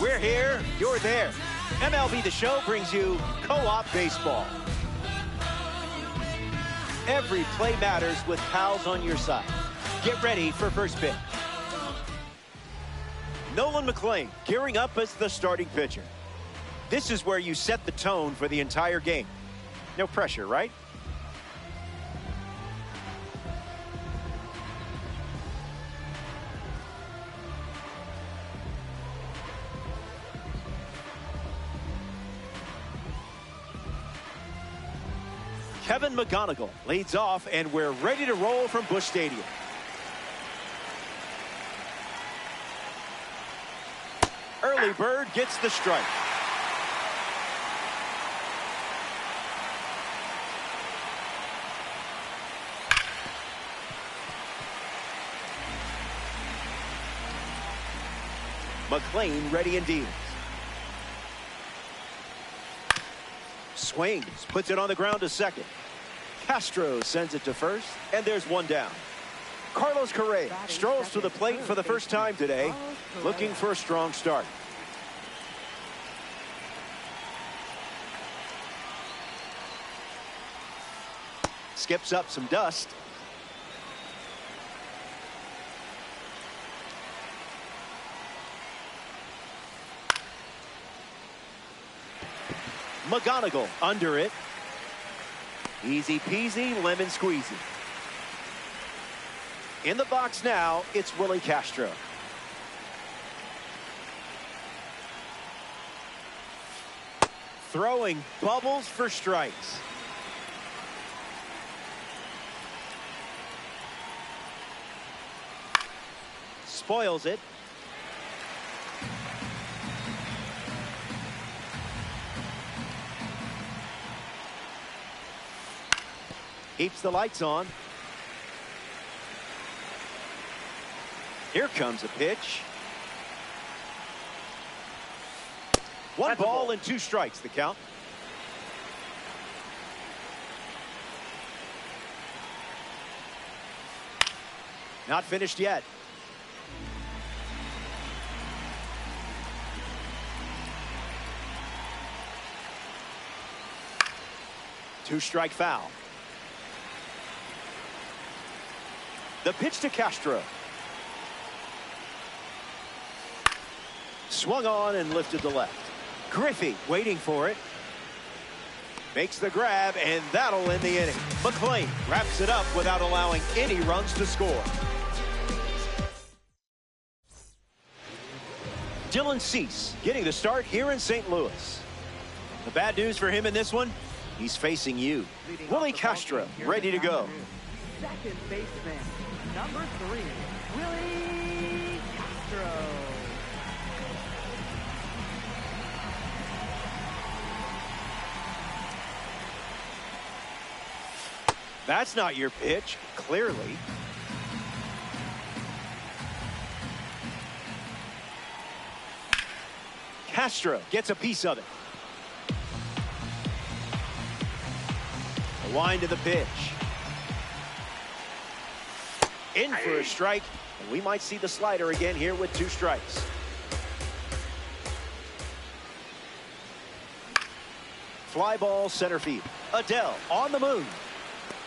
We're here, you're there. MLB The Show brings you co-op baseball. Every play matters with pals on your side. Get ready for first pitch. Nolan McLean gearing up as the starting pitcher. This is where you set the tone for the entire game. No pressure, right? Kevin McGonigal leads off, and we're ready to roll from Busch Stadium. Early bird gets the strike. McLean ready and deals. Swings, puts it on the ground to second. Castro sends it to first, and there's one down. Carlos Correa strolls to the plate for the first time today, looking for a strong start. Skips up some dust. McGonigal under it. Easy peasy, lemon squeezy. In the box now, it's Willie Castro. Throwing bubbles for strikes. Spoils it. Keeps the lights on. Here comes a pitch. One ball and 2 strikes, the count. Not finished yet. Two-strike foul. The pitch to Castro. Swung on and lifted to left. Griffey waiting for it. Makes the grab, and that'll end the inning. McLean wraps it up without allowing any runs to score. Dylan Cease getting the start here in St. Louis. The bad news for him in this one, he's facing you. Willie Castro ready to go. Second baseman, number 3, Willie Castro. That's not your pitch, clearly. Castro gets a piece of it. The wind of the pitch. In for a strike, and we might see the slider again here with 2 strikes. Fly ball center field. Adele on the move.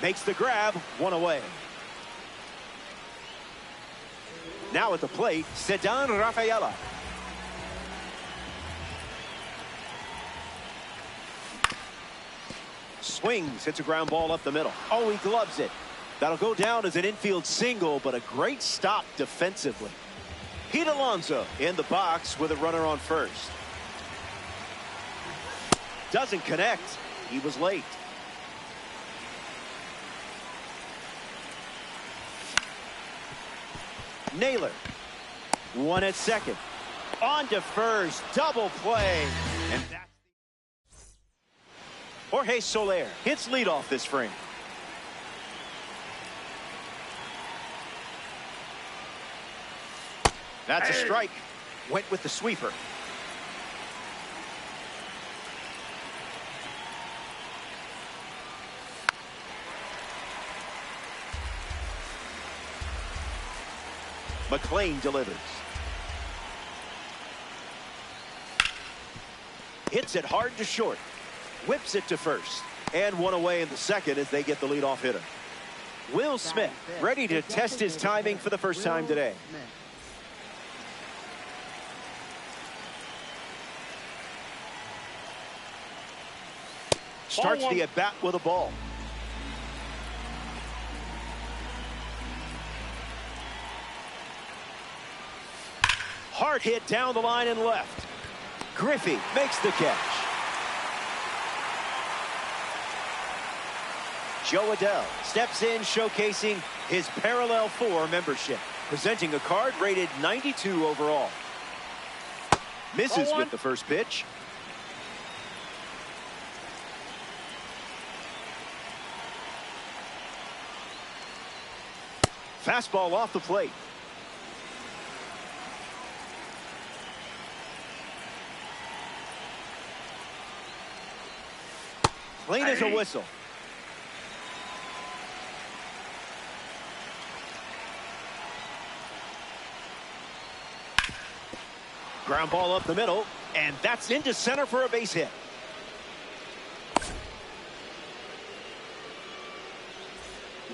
Makes the grab, 1 away. Now at the plate, Ceddanne Rafaela. Swings, hits a ground ball up the middle. Oh, he gloves it. That'll go down as an infield single, but a great stop defensively. Pete Alonso in the box with a runner on first. Doesn't connect. He was late. Naylor. One at second. On to first. Double play. And that's Jorge Soler hits leadoff this frame. That's a strike. Went with the sweeper. McLean delivers. Hits it hard to short. Whips it to first. And one away in the second as they get the leadoff hitter. Will Smith ready to test his timing for the first time today. Starts the at-bat with a ball. Hard hit down the line and left. Griffey makes the catch. Joe Adell steps in, showcasing his Parallel 4 membership, presenting a card rated 92 overall. Misses with the first pitch. Fastball off the plate. Plain as a whistle. Ground ball up the middle, and that's into center for a base hit.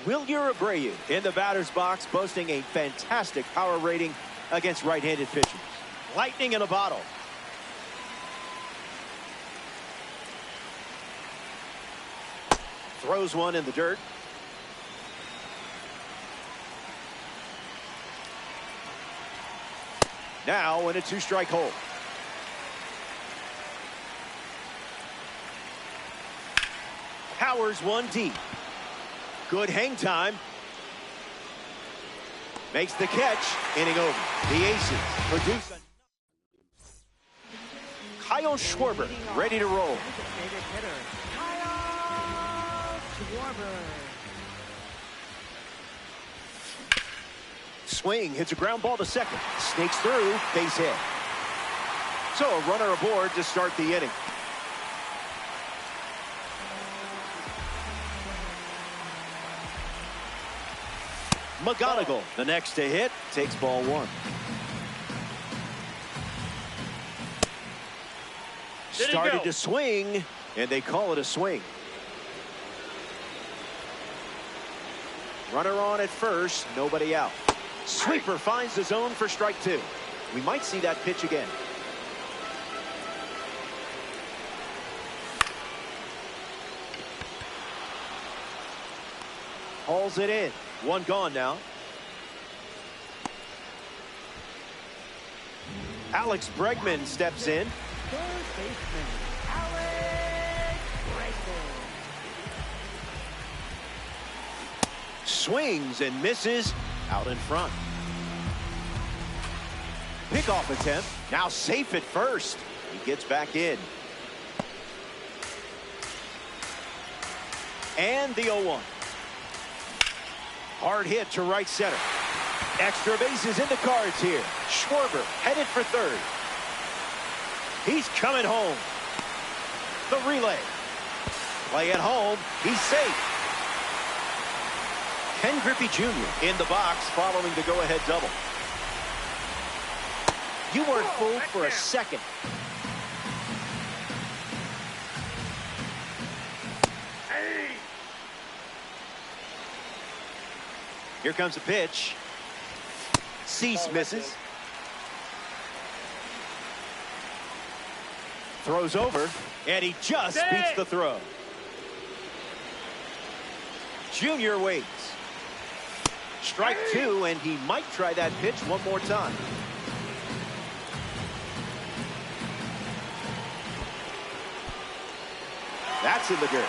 Wilyer Abreu in the batter's box, boasting a fantastic power rating against right-handed pitchers. Lightning in a bottle. Throws one in the dirt. Now in a two-strike hole. Powers one deep. Good hang time. Makes the catch. Inning over. The Aces produce a... Kyle Schwarber ready to roll. Swing, hits a ground ball to second. Snakes through, base hit. So a runner aboard to start the inning. McGonigal, the next to hit, takes ball one. Started to swing, and they call it a swing. Runner on at first, nobody out. Sweeper finds the zone for strike two. We might see that pitch again. Hauls it in. One gone now. Alex Bregman steps in. Third baseman, Alex Bregman. Swings and misses out in front. Pickoff attempt. Now safe at first. He gets back in. And the 0-1. Hard hit to right center. Extra bases in the cards here. Schwarber headed for third. He's coming home. The relay. Play at home. He's safe. Ken Griffey Jr. in the box following the go-ahead double. You weren't fooled for a second. Here comes a pitch. Cease misses. Throws over, and he just beats the throw. Junior waits. Strike two, and he might try that pitch one more time. That's in the dirt.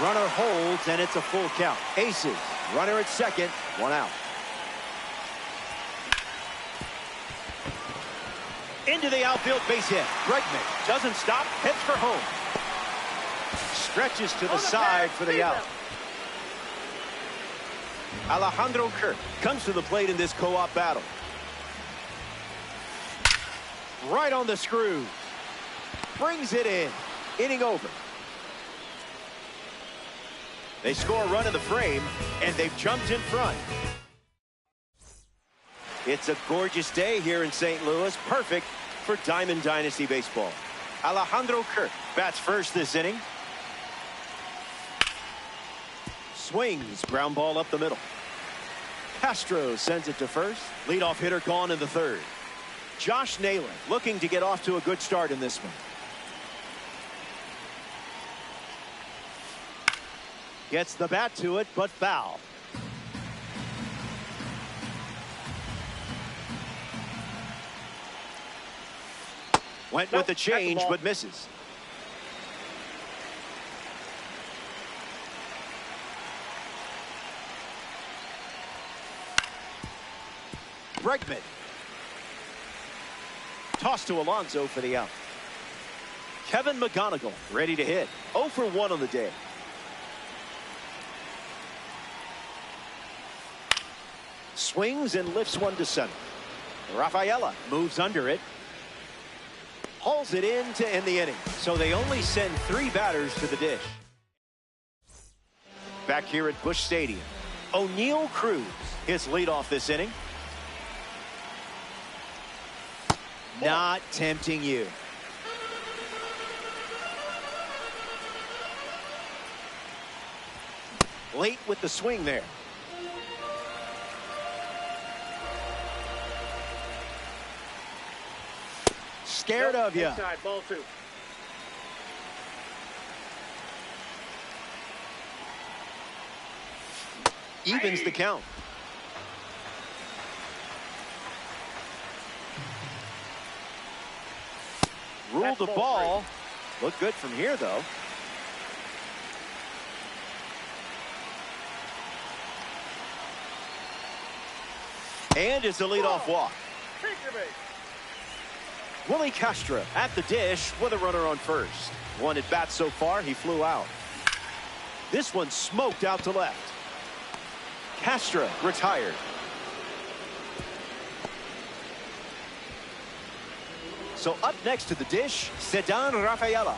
Runner holds, and it's a full count. Aces. Runner at second. One out. Into the outfield base hit. Bregman doesn't stop. Heads for home. Stretches to the side for the out. Alejandro Kirk comes to the plate in this co-op battle. Right on the screws. Brings it in. Inning over. They score a run in the frame, and they've jumped in front. It's a gorgeous day here in St. Louis. Perfect for Diamond Dynasty Baseball. Alejandro Kirk bats first this inning. Swings. Ground ball up the middle. Castro sends it to first. Leadoff hitter gone in the third. Josh Naylor looking to get off to a good start in this one. Gets the bat to it, but foul. Went with the change, but misses. Bregman. Toss to Alonso for the out. Kevin McGonigal ready to hit. 0 for 1 on the day. Swings and lifts one to center. Rafaela moves under it. Hauls it in to end the inning. So they only send 3 batters to the dish. Back here at Busch Stadium, O'Neal Cruz hits leadoff this inning. Not tempting you. Late with the swing there. Scared of you. Inside, ball 2. Evens the count. Ruled the ball. Looked good from here, though. And it's a leadoff walk. Willie Castro at the dish with a runner on first. One at bat so far, he flew out. This one smoked out to left. Castro retired. So up next to the dish, Ceddanne Rafaela.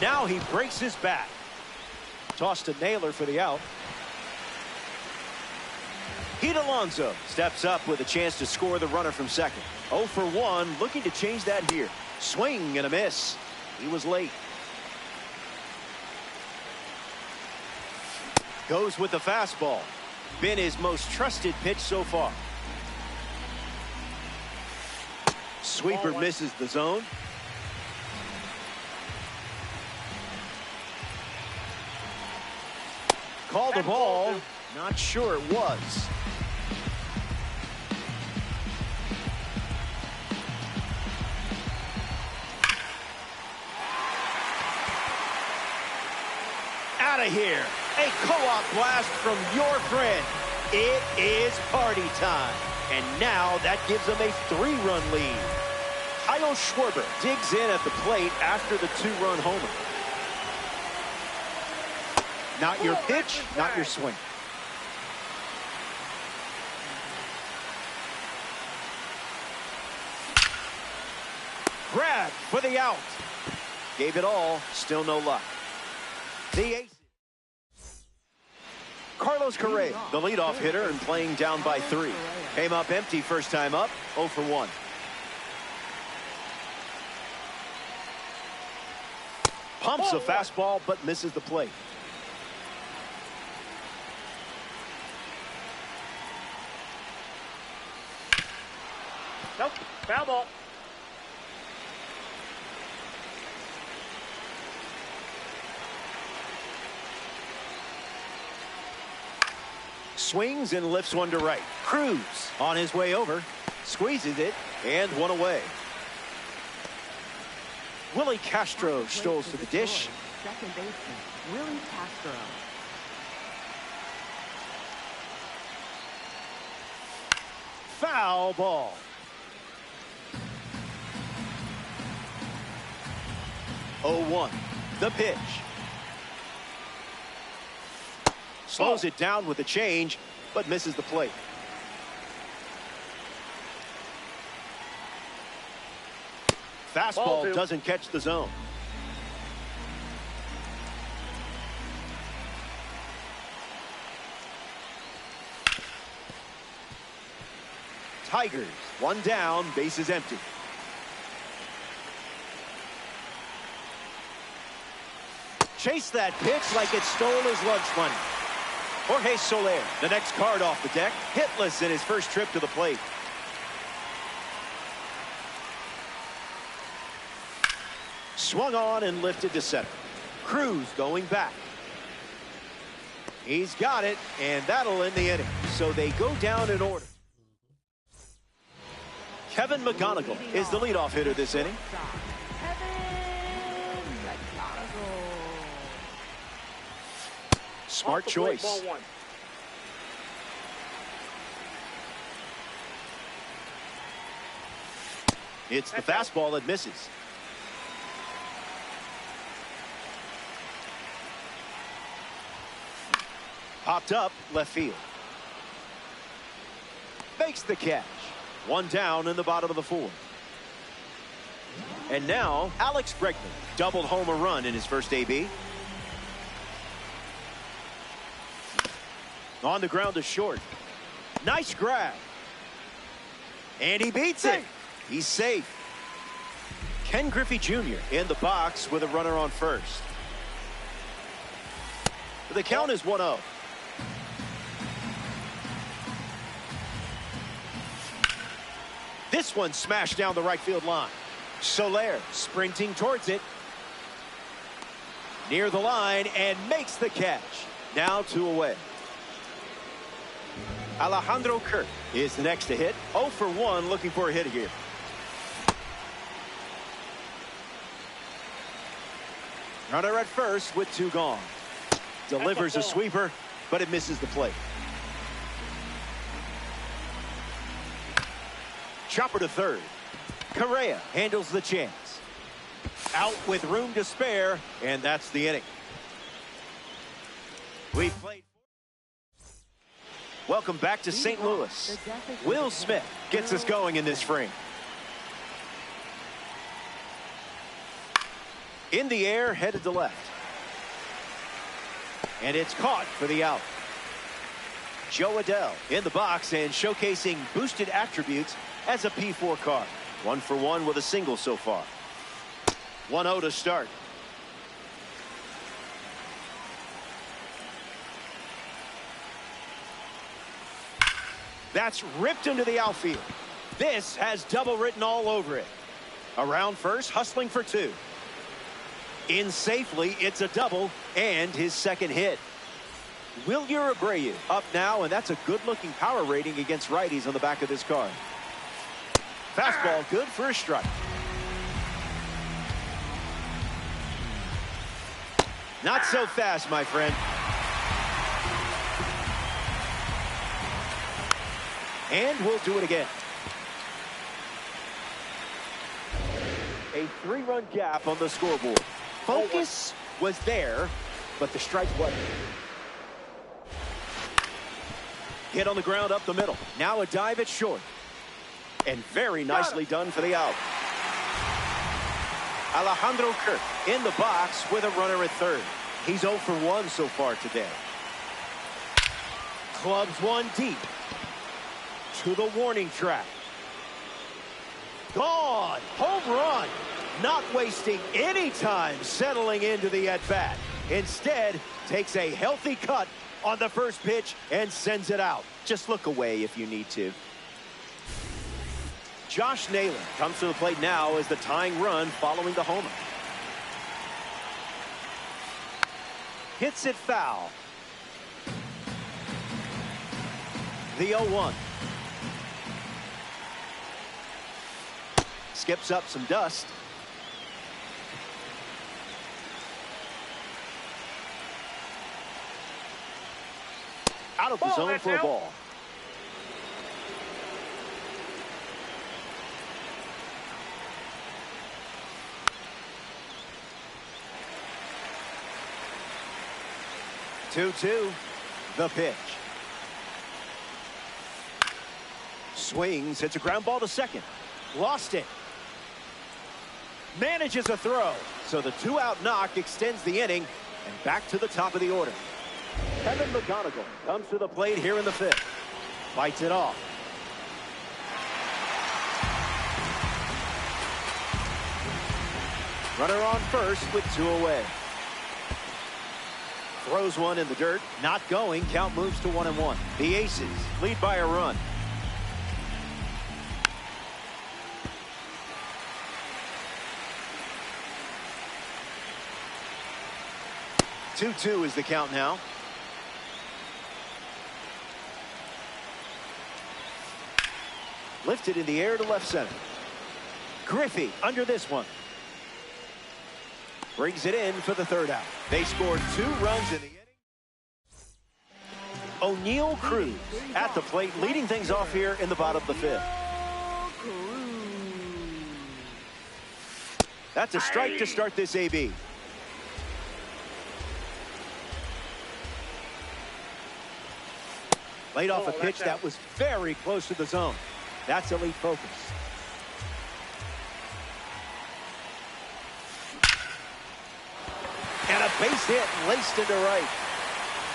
Now he breaks his bat. Toss to Naylor for the out. Pete Alonso steps up with a chance to score the runner from second. 0 for 1, looking to change that here. Swing and a miss. He was late. Goes with the fastball. Been his most trusted pitch so far. Sweeper misses the zone. Called the ball. Not sure it was. Out of here. A co-op blast from your friend. It is party time. And now that gives them a 3-run lead. Kyle Schwarber digs in at the plate after the 2-run homer. Not your pitch, not your swing. Grab for the out. Gave it all, still no luck. The ace. Carlos Correa, the leadoff hitter and playing down by 3. Came up empty first time up, 0 for 1. Pumps a fastball but misses the plate. Nope, foul ball. Swings and lifts one to right. Cruz on his way over. Squeezes it and one away. Willie Castro strolls to the dish. Second baseman, Willie Castro. Foul ball. Oh, 1. The pitch. Slows it down with a change, but misses the plate. Fastball doesn't catch the zone. Tigers, one down, bases empty. Chase that pitch like it stole his lunch money. Jorge Soler, the next card off the deck, hitless in his first trip to the plate. Swung on and lifted to center. Cruz going back. He's got it, and that'll end the inning. So they go down in order. Kevin McGonigal is the leadoff hitter this inning. Smart choice. Ball 1. It's the fastball that misses. Popped up left field. Makes the catch. One down in the bottom of the 4th. And now Alex Bregman doubled home a run in his first AB. On the ground to short. Nice grab. And he beats it. He's safe. Ken Griffey Jr. in the box with a runner on first. The count is 1-0. This one smashed down the right field line. Soler sprinting towards it. Near the line and makes the catch. Now 2 away. Alejandro Kirk is the next to hit. 0 for 1 looking for a hit here. Runner at first with 2 gone. Delivers a sweeper, but it misses the plate. Chopper to third. Correa handles the chance. Out with room to spare, and that's the inning. We played. Welcome back to St. Louis. Will Smith gets us going in this frame. In the air, headed to left. And it's caught for the out. Joe Adell in the box and showcasing boosted attributes as a P4 card. 1 for 1 with a single so far. 1-0 to start. That's ripped into the outfield. This has double written all over it. Around first, hustling for 2. In safely, it's a double and his second hit. Wilyer Abreu up now, and that's a good-looking power rating against righties on the back of this card. Fastball good for a strike. Not so fast, my friend. And we'll do it again. A 3-run gap on the scoreboard. Focus was there, but the strike wasn't. Hit on the ground up the middle. Now a dive at short. And very nicely done for the out. Alejandro Kirk in the box with a runner at third. He's 0 for 1 so far today. Clubs one deep to the warning track. Gone. Home run. Not wasting any time settling into the at-bat. Instead, takes a healthy cut on the first pitch and sends it out. Just look away if you need to. Josh Naylor comes to the plate now as the tying run following the homer. Hits it foul. The 0-1. Skips up some dust. Out of the zone for a ball. Two-two. The pitch. Swings. Hits a ground ball to second. Lost it. Manages a throw. So the 2-out knock extends the inning and back to the top of the order. Kevin McGonigal comes to the plate here in the 5th. Fights it off. Runner on first with 2 away. Throws one in the dirt. Not going. Count moves to 1-1. The Aces lead by a run. Two-two is the count now. Lifted in the air to left center. Griffey under this one. Brings it in for the 3rd out. They scored 2 runs in the inning. O'Neill Cruz at the plate, leading things off here in the bottom of the 5th. That's a strike to start this AB. Laid off a pitch that was very close to the zone. That's elite focus. And a base hit laced into right.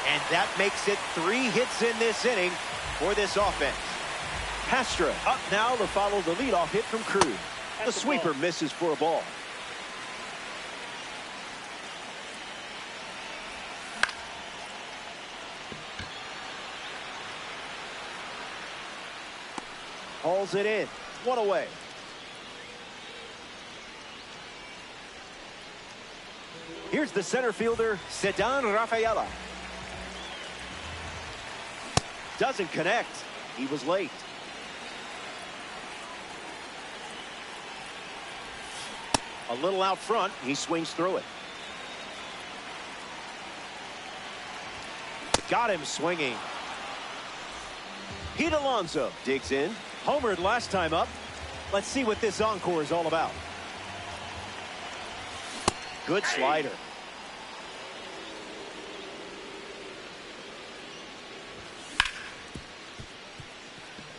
And that makes it 3 hits in this inning for this offense. Castro up now to follow the leadoff hit from Cruz. The sweeper misses for a ball. Hauls it in. 1 away. Here's the center fielder, Ceddanne Rafaela. Doesn't connect. He was late. A little out front. He swings through it. Got him swinging. Pete Alonso digs in. Homered last time up. Let's see what this encore is all about. Good slider.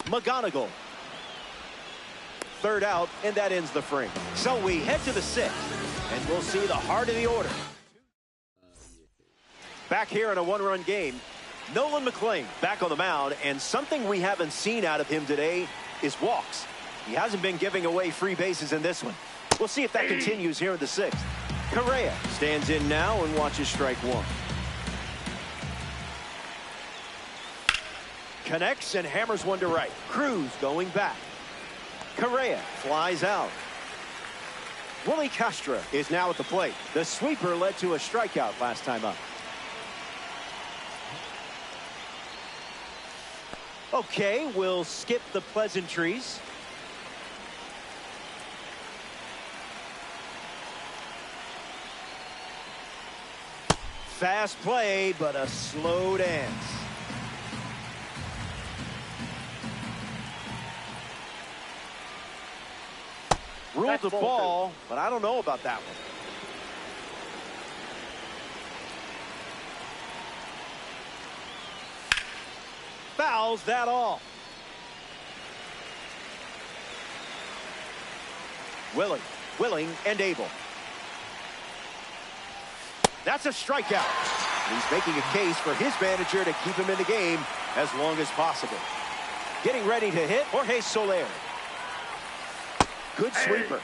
McGonigal. 3rd out, and that ends the frame. So we head to the 6th, and we'll see the heart of the order. Back here in a 1-run game, Nolan McLean back on the mound, and something we haven't seen out of him today is walks. He hasn't been giving away free bases in this one. We'll see if that continues here in the 6th. Correa stands in now and watches strike 1. Connects and hammers one to right. Cruz going back. Correa flies out. Willie Castro is now at the plate. The sweeper led to a strikeout last time up. Okay, we'll skip the pleasantries. Fast play, but a slow dance. Ruled the ball, but I don't know about that one. Fouls that off. Willing, and able. That's a strikeout. He's making a case for his manager to keep him in the game as long as possible. Getting ready to hit Jorge Soler. Good sweeper.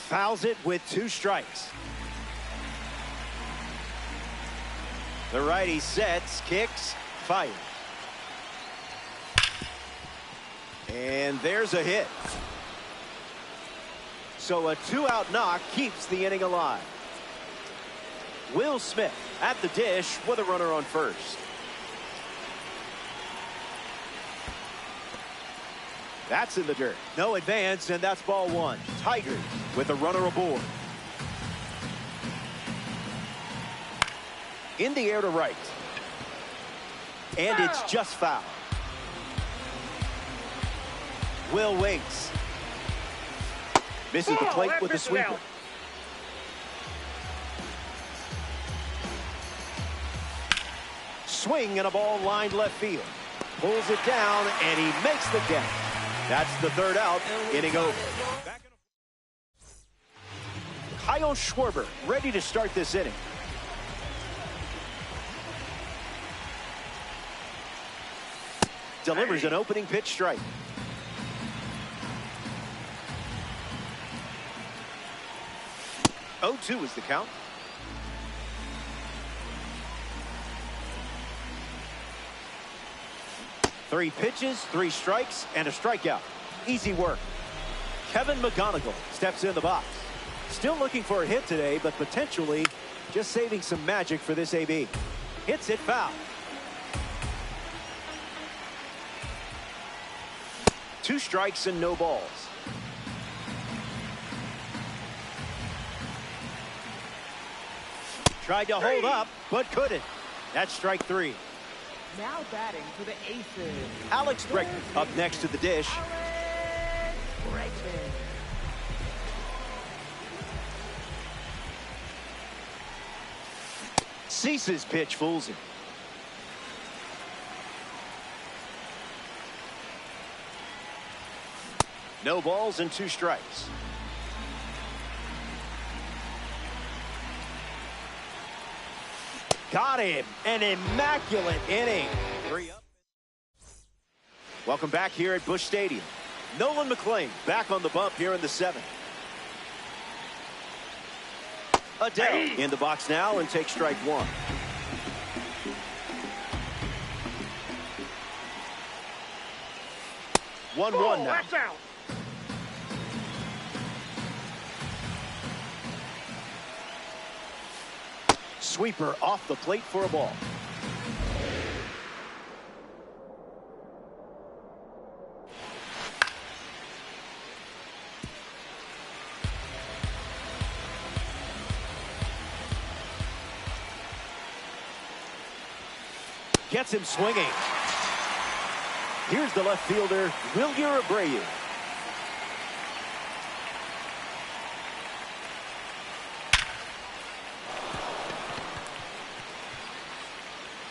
Fouls it with 2 strikes. The righty sets, kicks, fires. And there's a hit. So a 2-out knock keeps the inning alive. Will Smith at the dish with a runner on first. That's in the dirt. No advance, and that's ball one. Tigers with a runner aboard. In the air to right. And it's just foul. Will waits. Misses the plate with the sweeper. Swing and a ball lined left field. Pulls it down, and he makes the catch. That's the third out. Inning over. Kyle Schwarber ready to start this inning. Delivers an opening pitch strike. Oh, 2 is the count. Three pitches, 3 strikes, and a strikeout. Easy work. Kevin McGonigal steps in the box. Still looking for a hit today, but potentially just saving some magic for this AB. Hits it foul. 2 strikes and no balls. Tried to hold up, but couldn't. That's strike 3. Now batting for the Aces. Alex Bregman up next to the dish. Alex Bregman. Cease's pitch fools him. No balls and 2 strikes. Got him. An immaculate inning. 3 up. Welcome back here at Busch Stadium. Nolan McLean back on the bump here in the 7th. Adele in the box now and takes strike 1. One now. That's out. Sweeper off the plate for a ball. Gets him swinging. Here's the left fielder, Wilyer Abreu.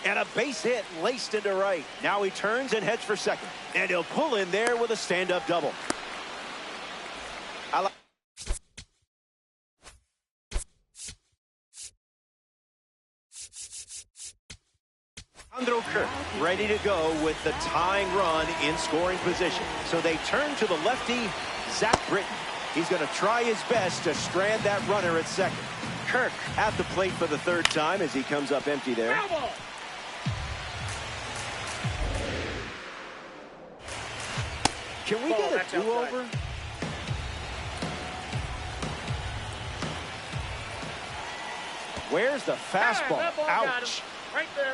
And a base hit laced into right. Now he turns and heads for second. And he'll pull in there with a stand-up double. Alejandro Kirk ready to go with the tying run in scoring position. So they turn to the lefty, Zach Britton. He's going to try his best to strand that runner at second. Kirk at the plate for the 3rd time as he comes up empty there. Can we get a do-over? Where's the fastball? Ouch. Right there.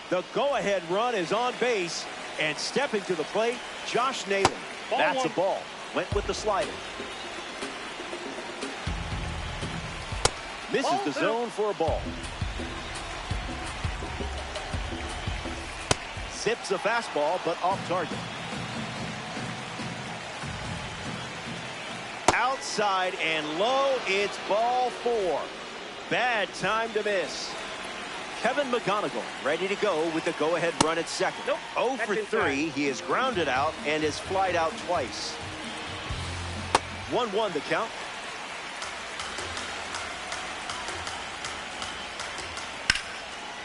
The go-ahead run is on base, and stepping to the plate, Josh Naylor. That's a ball. Went with the slider. Misses the zone for a ball. Zips a fastball, but off target. Outside and low, it's ball 4. Bad time to miss. Kevin McGonigal ready to go with the go-ahead run at second. 0 for 3. He is grounded out and is flied out twice. 1-1 the count.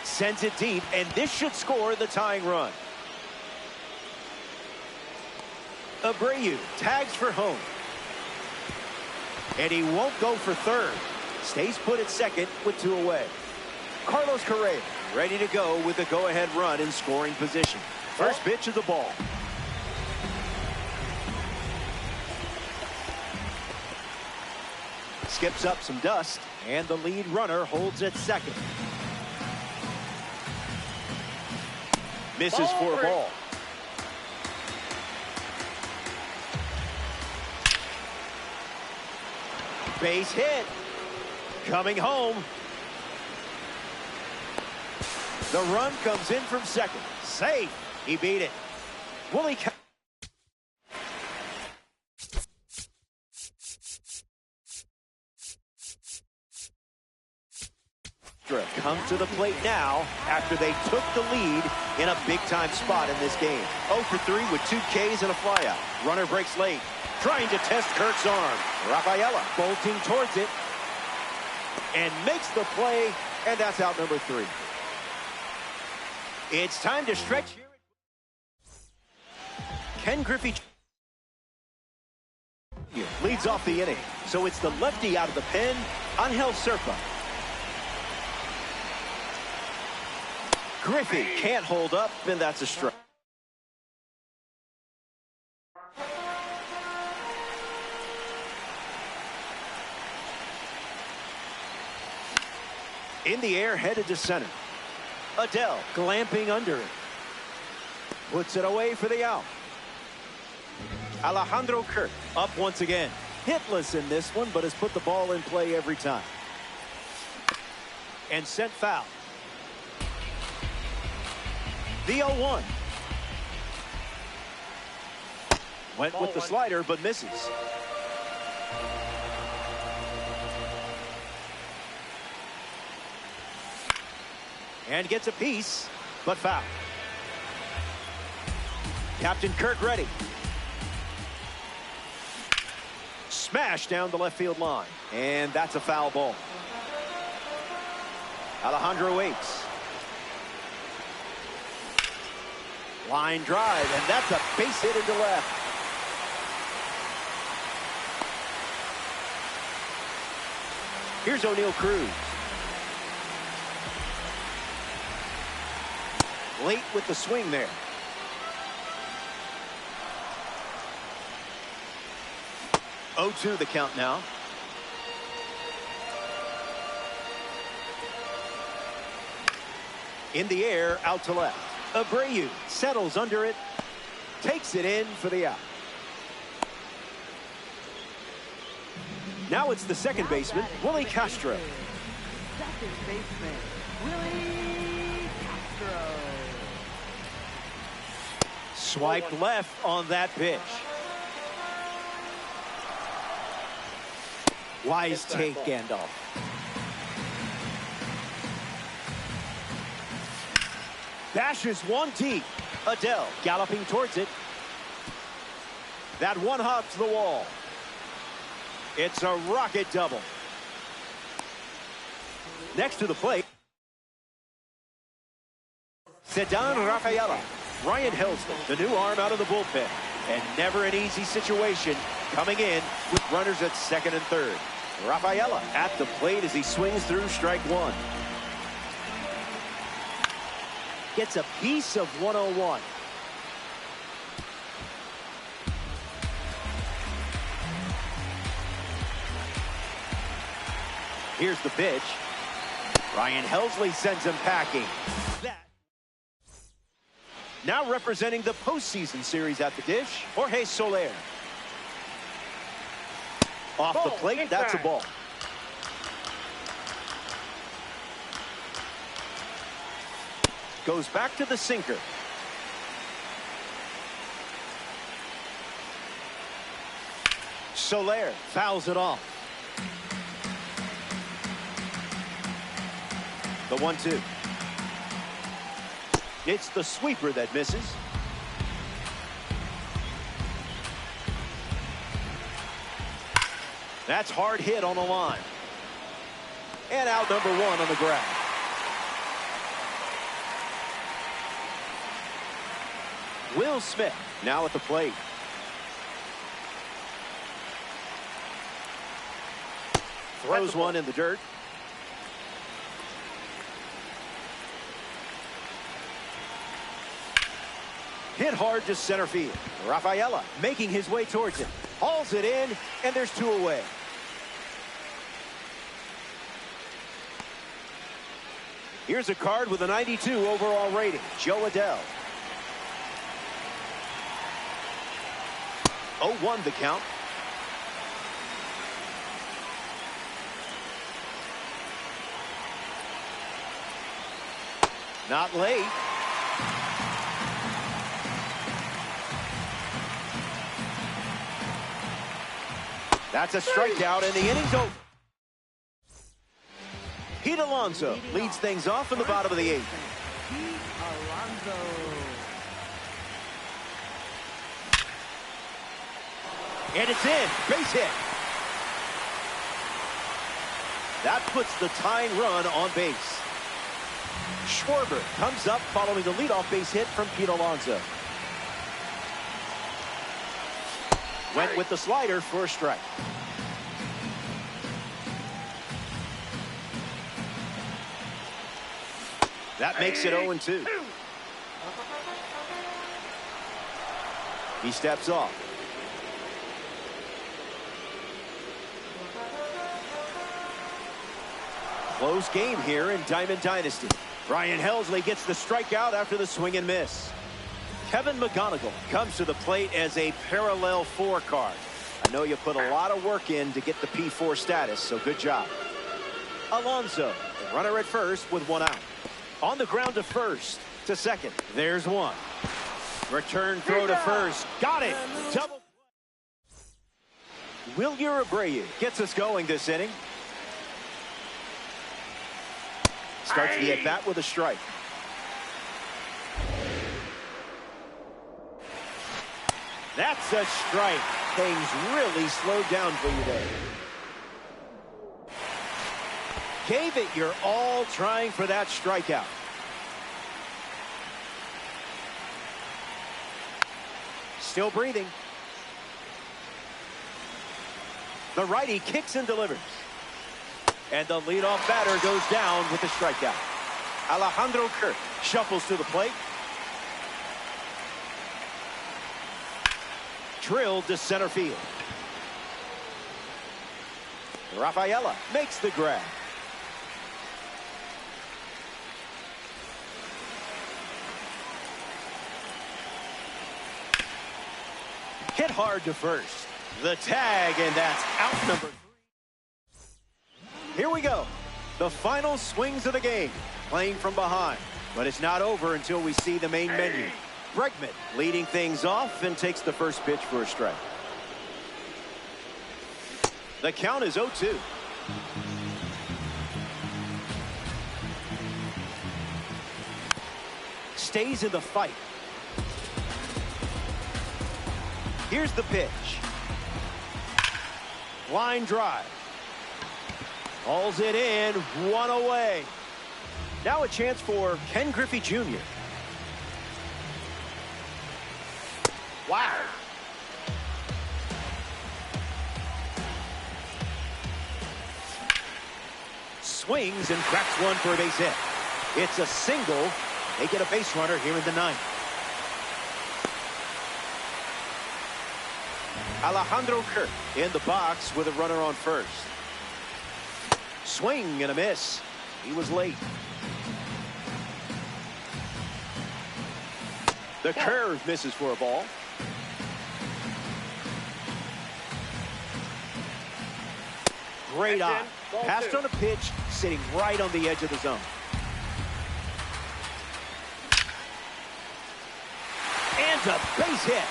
Sends it deep, and this should score the tying run. Abreu tags for home. And he won't go for third. Stays put at second with 2 away. Carlos Correa ready to go with the go-ahead run in scoring position. First pitch of the ball. Skips up some dust, and the lead runner holds at second. Misses for a ball. Base hit. Coming home. The run comes in from second. Safe. He beat it. Willie come to the plate now after they took the lead in a big-time spot in this game. 0 for 3 with 2 Ks and a flyout. Runner breaks late, trying to test Kirk's arm. Rafaela bolting towards it and makes the play, and that's out number 3. It's time to stretch here. Ken Griffey leads off the inning, so it's the lefty out of the pen, Angel Serpa. Griffey can't hold up, and that's a strike. In the air, headed to center. Adele glamping under it. Puts it away for the out. Alejandro Kirk up once again. Hitless in this one, but has put the ball in play every time. And sent foul. The 0-1. Went with the slider, but misses. And gets a piece, but foul. Captain Kirk ready. Smash down the left field line. And that's a foul ball. Alejandro waits. Line drive, and that's a base hit into left. Here's O'Neal Cruz. Late with the swing there. Oh, 0-2 the count now. In the air, out to left. Abreu settles under it, takes it in for the out. Now it's the second baseman, Willie Castro. Second baseman, Willie Castro. Swiped left on that pitch. Wise take, Gandalf. Bashes one deep. Adele galloping towards it. That one hops the wall. It's a rocket double. Next to the plate, Ceddanne Rafaela. Ryan Helsley, the new arm out of the bullpen. And never an easy situation coming in with runners at second and third. Rafaela at the plate as he swings through strike one. Gets a piece of 101. Here's the pitch. Ryan Helsley sends him packing. Now representing the postseason series at the dish, Jorge Soler. Off the plate, that's a ball. Goes back to the sinker. Soler fouls it off. The 1-2. It's the sweeper that misses. That's hard hit on the line. And out number 1 on the ground. Will Smith now at the plate. Throws one in the dirt. Hit hard to center field. Rafaela making his way towards it. Hauls it in, and there's 2 away. Here's a card with a 92 overall rating. Jo Adell. 0-1 the count. Not late. That's a strikeout, and the inning's over. Pete Alonso leads things off in the bottom of the 8th. Pete Alonso. And it's in. Base hit. That puts the tying run on base. Schwarber comes up following the leadoff base hit from Pete Alonso. Went with the slider for a strike. That makes it 0-2. He steps off. Close game here in Diamond Dynasty. Brian Helsley gets the strikeout after the swing and miss. Kevin McGonigal comes to the plate as a parallel 4 card. I know you put a lot of work in to get the P4 status, so good job. Alonso, the runner at first with 1 out. On the ground to first, to second. There's 1. Return throw to first. Got it. Double. Wilyer Abreu gets us going this inning. Starts the at-bat with a strike. That's a strike. Things really slowed down for you there. Gave it your all trying for that strikeout. Still breathing. The righty kicks and delivers. And the leadoff batter goes down with the strikeout. Alejandro Kirk shuffles to the plate. Drilled to center field. Rafaela makes the grab. Hit hard to first. The tag, and that's out number 3. Here we go. The final swings of the game. Playing from behind. But it's not over until we see the main menu. Bregman leading things off and takes the first pitch for a strike. The count is 0-2. Stays in the fight. Here's the pitch. Line drive. Hauls it in, 1 away. Now a chance for Ken Griffey Jr. Wow. Swings and cracks one for a base hit. It's a single. They get a base runner here in the 9th. Alejandro Kirk in the box with a runner on first. Swing and a miss. He was late. The curve misses for a ball. Great eye. Passed on a pitch, sitting right on the edge of the zone. And a base hit.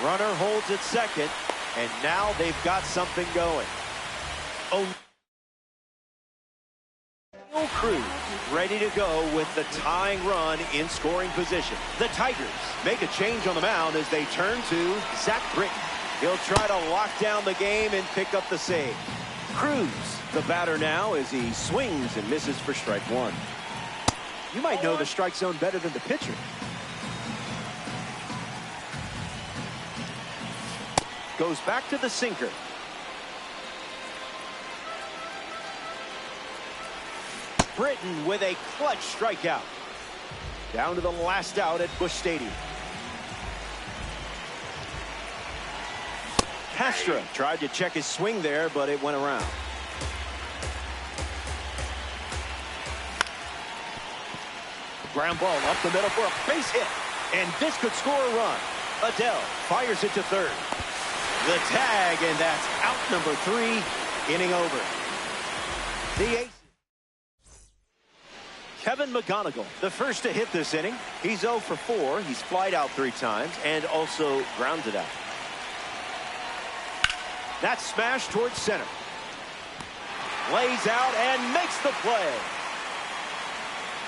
Runner holds at second, and now they've got something going. O'Neal Cruz ready to go with the tying run in scoring position. The Tigers make a change on the mound as they turn to Zach Britton. He'll try to lock down the game and pick up the save. Cruz, the batter now, as he swings and misses for strike 1. You might know the strike zone better than the pitcher. Goes back to the sinker. Britton with a clutch strikeout. Down to the last out at Busch Stadium. Castro tried to check his swing there, but it went around. Ground ball up the middle for a base hit. And this could score a run. Adell fires it to third. The tag, and that's out number 3, inning over. The ace. Kevin McGonigal, the first to hit this inning. He's 0 for 4. He's flied out 3 times and also grounded out. That's smashed towards center. Lays out and makes the play.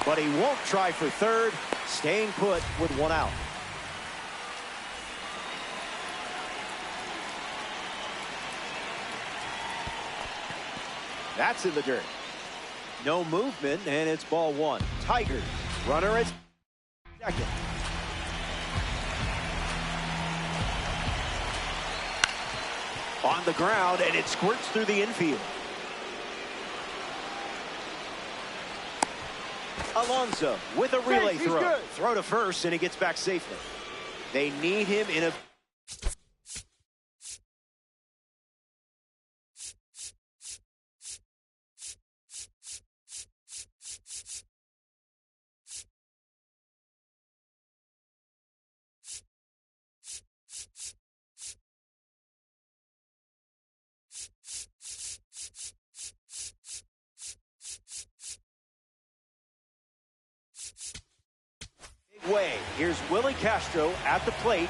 But he won't try for third, staying put with 1 out. That's in the dirt. No movement, and it's ball 1. Tigers, runner at second. On the ground, and it squirts through the infield. Alonso with a relay throw. Throw to first, and he gets back safely. They need him in a... way. Here's Willie Castro at the plate,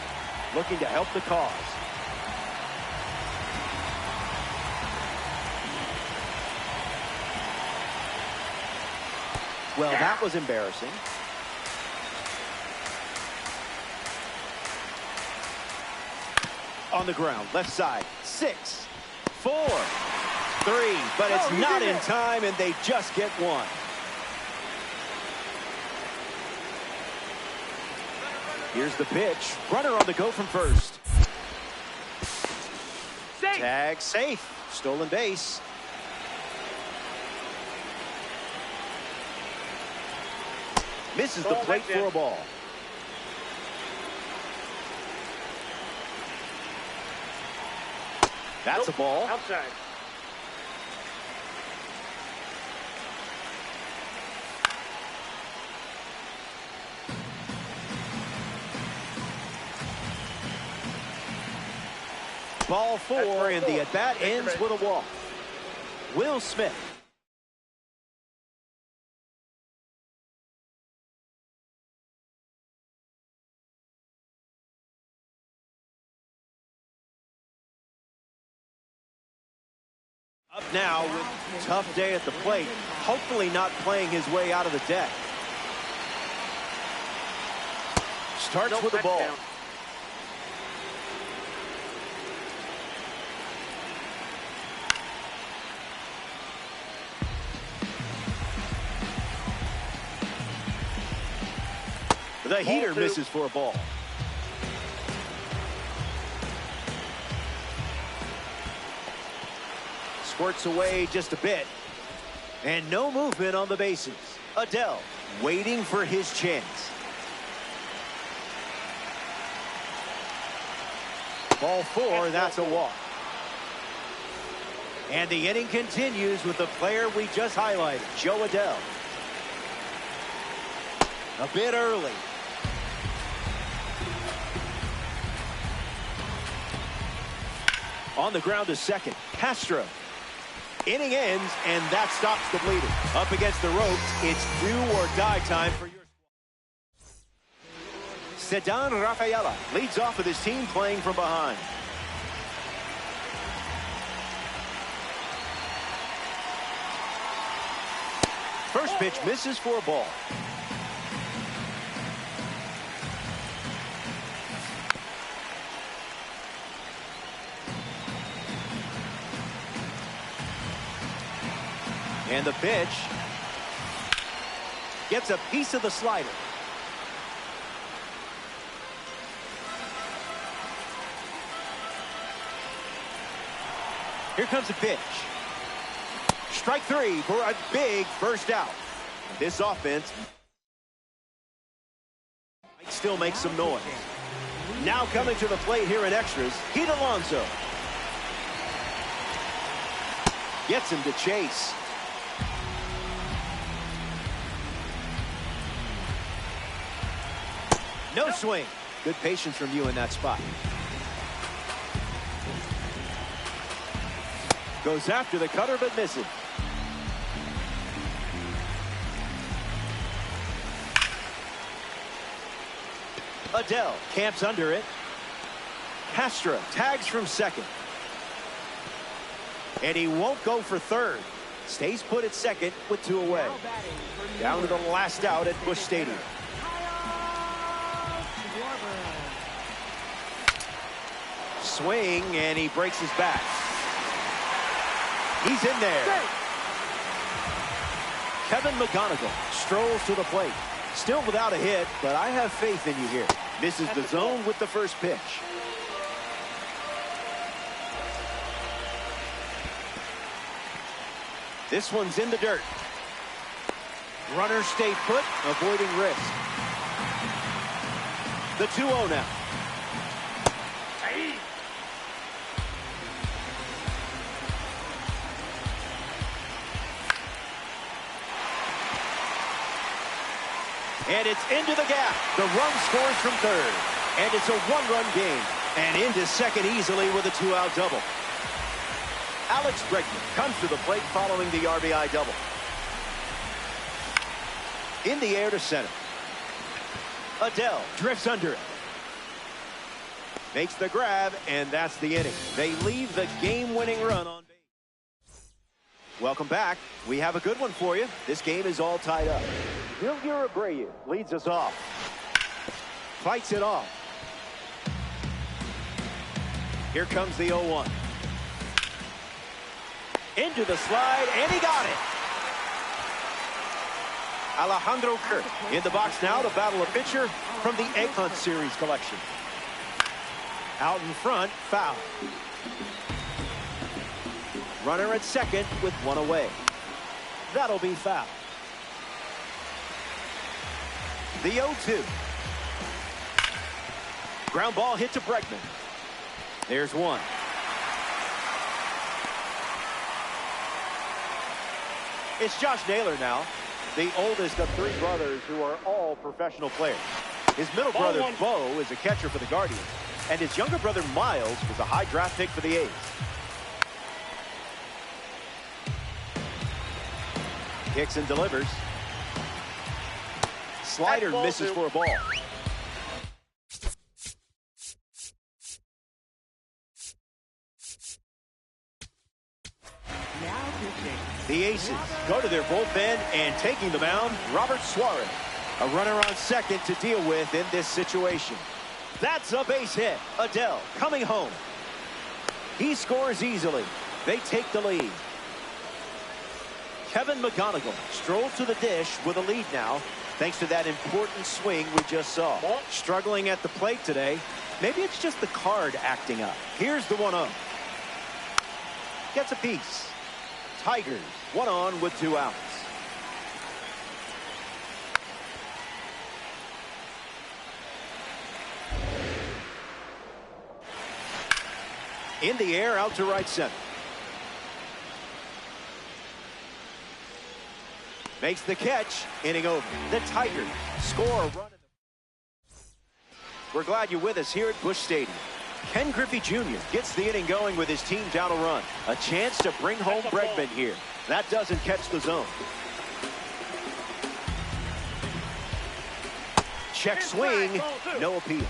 looking to help the cause. Well, that was embarrassing. On the ground, left side, 6, 4, 3, but it's not in time, and they just get 1. Here's the pitch. Runner on the go from first. Safe. Tag safe. Stolen base. Misses the plate for a ball. That's a ball. Outside. Ball 4, and the at-bat ends with a walk. Will Smith. Up now with a tough day at the plate. Hopefully not playing his way out of the deck. Starts with the ball. Down. The heater misses for a ball. Squirts away just a bit. And no movement on the bases. Adell waiting for his chance. Ball 4, that's a walk. And the inning continues with the player we just highlighted, Jo Adell. A bit early. On the ground to second. Castro. Inning ends, and that stops the bleeding. Up against the ropes, it's do or die time for your squad. Ceddanne Rafaela leads off with his team playing from behind. First pitch misses for a ball. And the pitch gets a piece of the slider. Here comes the pitch. Strike 3 for a big first out. This offense still make some noise. Now coming to the plate here in extras, Pete Alonso. Gets him to chase. No swing. Good patience from you in that spot. Goes after the cutter but misses. Adell camps under it. Castro tags from second. And he won't go for third. Stays put at second with 2 away. Down to the last out at Busch Stadium. Swing, and he breaks his back. He's in there. Kevin McGonigal strolls to the plate. Still without a hit, but I have faith in you here. Misses the zone with the first pitch. This one's in the dirt. Runner stayed put, avoiding risk. The 2-0 now. And it's into the gap. The run scores from third. And it's a 1-run game. And into second easily with a 2-out double. Alex Bregman comes to the plate following the RBI double. In the air to center. Adell drifts under it. Makes the grab, and that's the inning. They leave the game-winning run on base. Welcome back. We have a good one for you. This game is all tied up. Miguel Abreu leads us off. Fights it off. Here comes the 0-1. Into the slide, and he got it. Alejandro Kirk in the box now to battle a pitcher from the Egg Hunt Series collection. Out in front, foul. Runner at second with 1 away. That'll be foul. The 0-2. Ground ball hit to Bregman. There's 1. It's Josh Naylor now, the oldest of 3 brothers who are all professional players. His middle brother, Bo, is a catcher for the Guardians, and his younger brother, Miles, was a high draft pick for the A's. Kicks and delivers. Slider misses for a ball. The Aces go to their bullpen, and taking the mound, Robert Suarez. A runner on second to deal with in this situation. That's a base hit. Adell coming home. He scores easily. They take the lead. Kevin McGonigal strolls to the dish with a lead now, thanks to that important swing we just saw. Struggling at the plate today. Maybe it's just the card acting up. Here's the 1-0. Gets a piece. Tigers 1 on with 2 outs. In the air, out to right center. Makes the catch. Inning over. The Tigers score a run. We're glad you're with us here at Busch Stadium. Ken Griffey Jr. gets the inning going with his team down a run. A chance to bring home Bregman here. That doesn't catch the zone. Check swing. No appeal.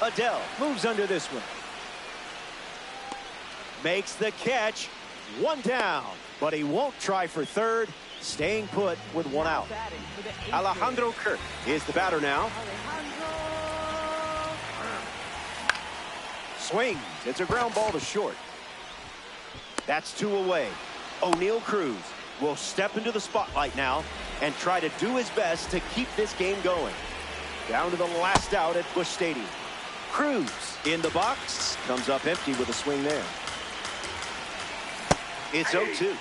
Adell moves under this one. Makes the catch. 1 down, but he won't try for third. Staying put with 1 out. Alejandro Kirk is the batter now. Swings. It's a ground ball to short. That's 2 away. O'Neal Cruz will step into the spotlight now and try to do his best to keep this game going. Down to the last out at Busch Stadium. Cruz in the box. Comes up empty with a swing there. It's 0-2.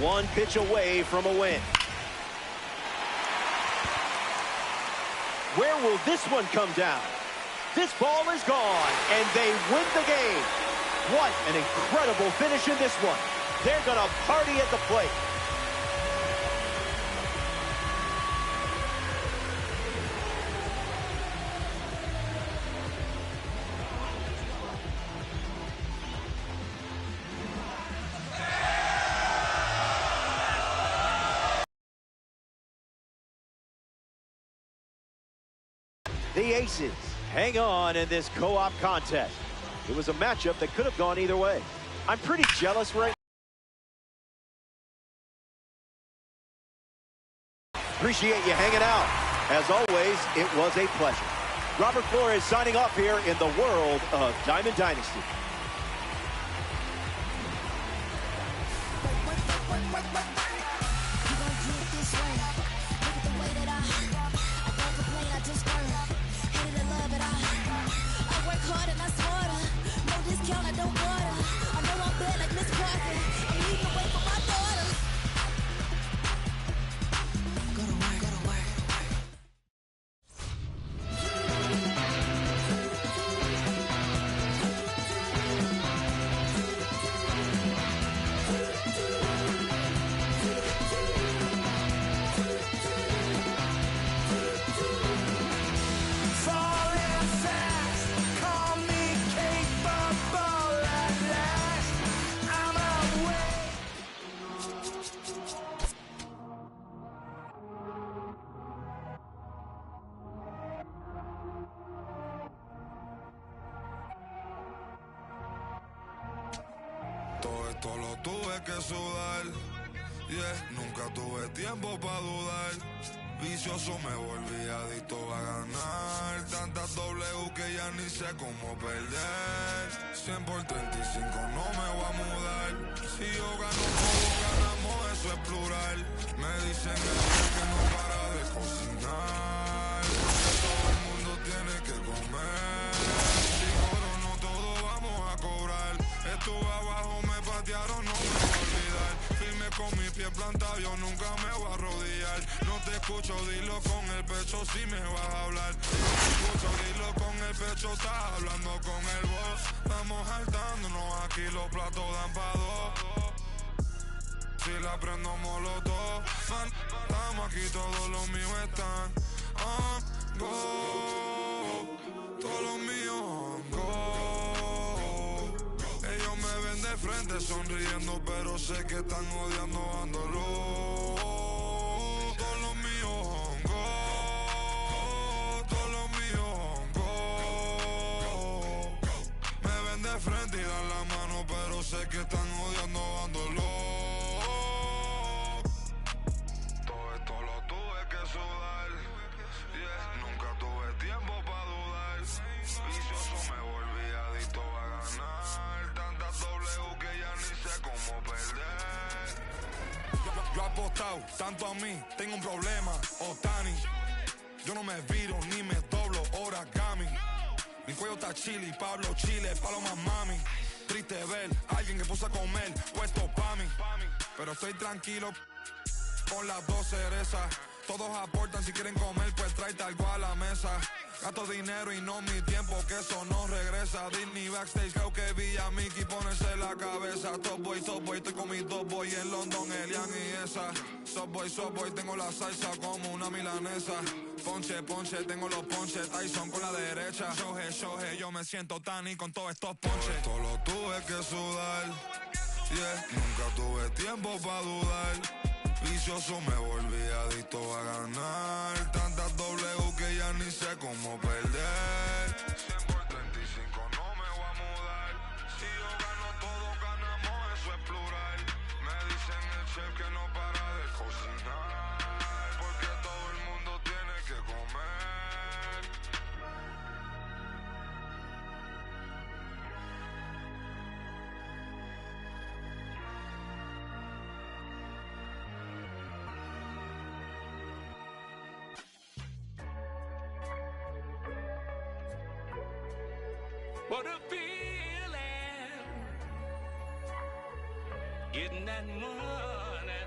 one pitch away from a win. Where will this one come down? This ball is gone, and they win the game. What an incredible finish in this one. They're going to party at the plate. The Aces hang on in this co-op contest. It was a matchup that could have gone either way. I'm pretty jealous right now. Appreciate you hanging out. As always, it was a pleasure. Robert Flores signing off here in the world of Diamond Dynasty. Todo esto lo tuve que sudar, nunca tuve tiempo para dudar. Vicioso me volví adicto a ganar. Tantas W que ya ni sé cómo perder. 100 por 35 no me voy a mudar. Si yo gano, todos ganamos, eso es plural. Me dicen que no para de cocinar, porque todo el mundo tiene que comer. Si cobro no todo vamos a cobrar. Estuve abajo, me patearon, no me voy a olvidar. Firme con mi pie plantado, yo nunca me voy a arrodillar. No te escucho, dilo con el pecho si me vas a hablar. No te escucho, dilo con el pecho, estás hablando con el boss. Estamos saltándonos aquí, los platos dan pa' dos. Si la prendo molotov, estamos aquí, todos los míos están on go. Todos los míos on go. Ellos me ven de frente sonriendo, pero sé que están odiando, dándolo. Todos los míos on go. Todos los míos on go. Me ven de frente y dan la mano, pero sé que están odiando, dándolo. Todo esto lo tuve que sudar, nunca tuve tiempo para dudar. Vicioso me volví adicto a ganar. Tantas W que ya ni sé cómo perder. Yo he apostado tanto a mí, tengo un problema, Otani. Yo no me viro ni me doblo, origami. Mi cuello está chili, Pablo Chile, paloma mami. Triste ver a alguien que puso a comer, puesto pa' mí. Pero estoy tranquilo con las dos cerezas. Todos aportan, si quieren comer, pues tráete algo a la mesa. Gasto dinero y no mi tiempo, que eso no regresa. Disney backstage, creo que vi a Mickey ponerse la cabeza. Top boy, estoy con mis dos boy en London, Elian y esa. Top boy, tengo la salsa como una milanesa. Ponche, tengo los ponches, Tyson con la derecha. Shohei, yo me siento Tani con todos estos ponches. Esto lo tuve que sudar, nunca tuve tiempo para dudar. Vicioso me volví adicto a ganar. Tantas W que ya ni sé cómo perder. 100 por 35 no me voy a mudar. Si yo gano, todos ganamos, eso es plural. Me dicen el chef que no para de cocinar, porque todo el mundo tiene que comer. What a feeling, getting that money.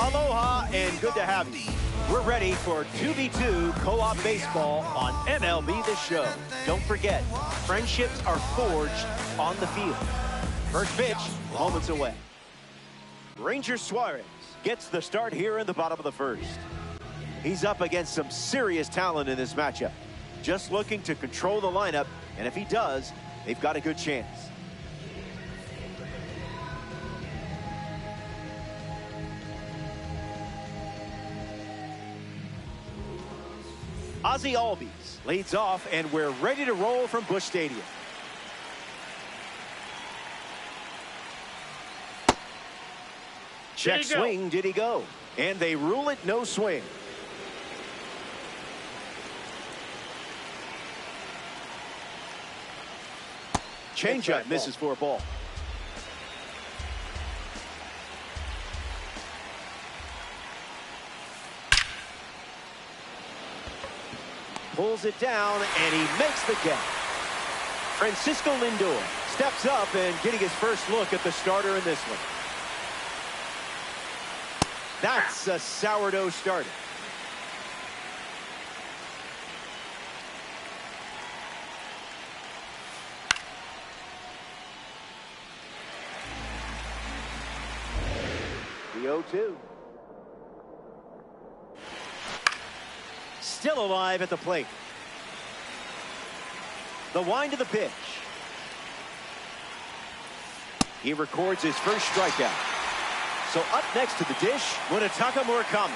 Aloha and good to have you. We're ready for 2v2 co-op baseball on MLB The Show. Don't forget, friendships are forged on the field. First pitch, moments away. Ranger Suarez gets the start here in the bottom of the first. He's up against some serious talent in this matchup. Just looking to control the lineup, and if he does, they've got a good chance. Ozzie Albies leads off, and we're ready to roll from Busch Stadium. Check swing, did he go? And they rule it no swing. Changeup misses for a ball. Pulls it down, and he makes the catch. Francisco Lindor steps up and getting his first look at the starter in this one. That's a sourdough starter. The 0-2. Still alive at the plate. The wind of the pitch. He records his first strikeout. So up next to the dish, Munetaka Murakami.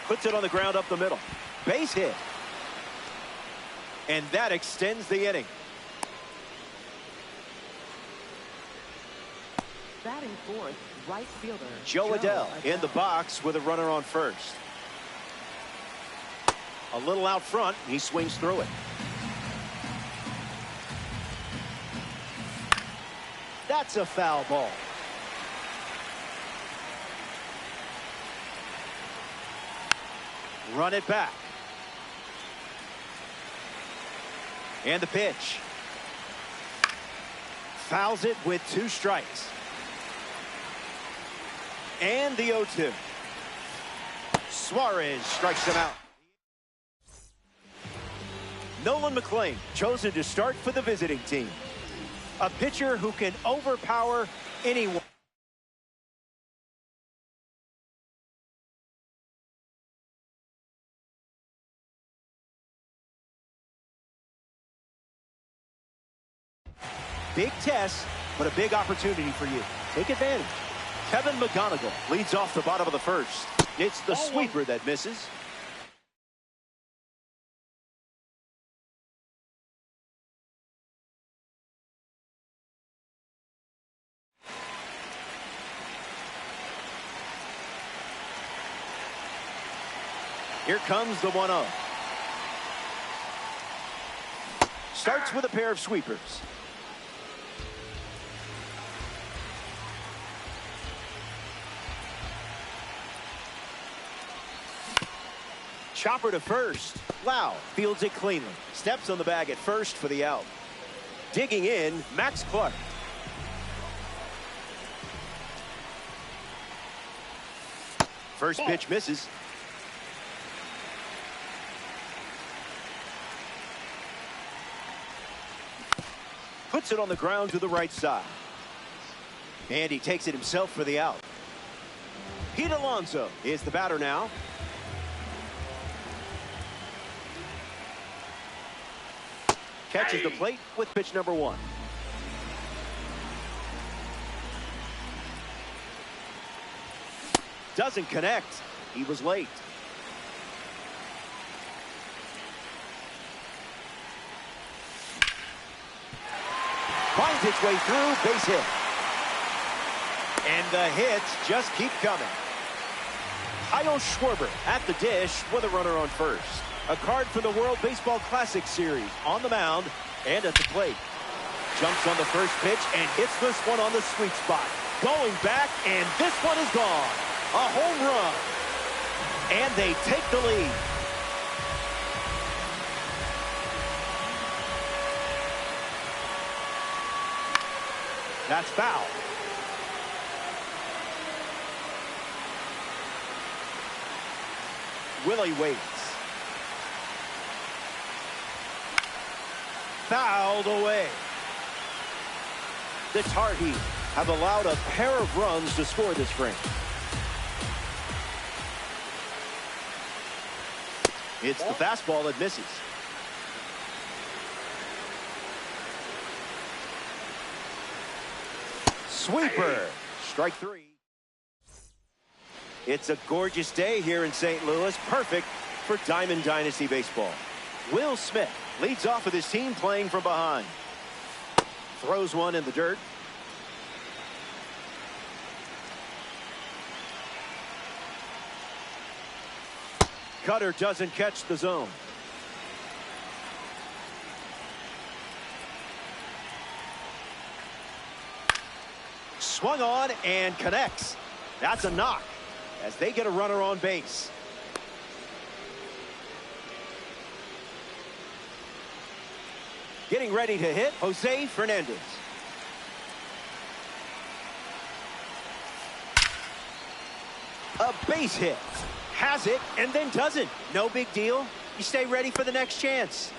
Puts it on the ground up the middle. Base hit. And that extends the inning. Batting fourth, right fielder Joe Adell in the box with a runner on first. A little out front, he swings through it. That's a foul ball. Run it back. And the pitch. Fouls it with 2 strikes. And the 0-2. Suarez strikes him out. Nolan McLean chosen to start for the visiting team. A pitcher who can overpower anyone. Big test, but a big opportunity for you. Take advantage. Kevin McGonigal leads off the bottom of the first. It's the sweeper that misses. Here comes the 1-0. Starts with a pair of sweepers. Chopper to first. Lau fields it cleanly. Steps on the bag at first for the out. Digging in, Max Clark. First pitch misses. Puts it on the ground to the right side. And he takes it himself for the out. Pete Alonso is the batter now. Catches the plate with pitch number 1. Doesn't connect. He was late. Finds its way through, base hit. And the hits just keep coming. Kyle Schwarber at the dish with a runner on first. A card for the World Baseball Classic Series on the mound and at the plate. Jumps on the first pitch and hits this one on the sweet spot. Going back, and this one is gone. A home run. And they take the lead. That's foul. Willie waits. Fouled away. The Tar Heat have allowed a pair of runs to score this frame. It's the fastball that misses. Sweeper. Strike 3. It's a gorgeous day here in St. Louis. Perfect for Diamond Dynasty Baseball. Will Smith leads off with his team playing from behind. Throws one in the dirt. Cutter doesn't catch the zone. Swung on and connects. That's a knock. as they get a runner on base. Getting ready to hit, Jose Fernandez. A base hit. Has it and then doesn't. No big deal. You stay ready for the next chance.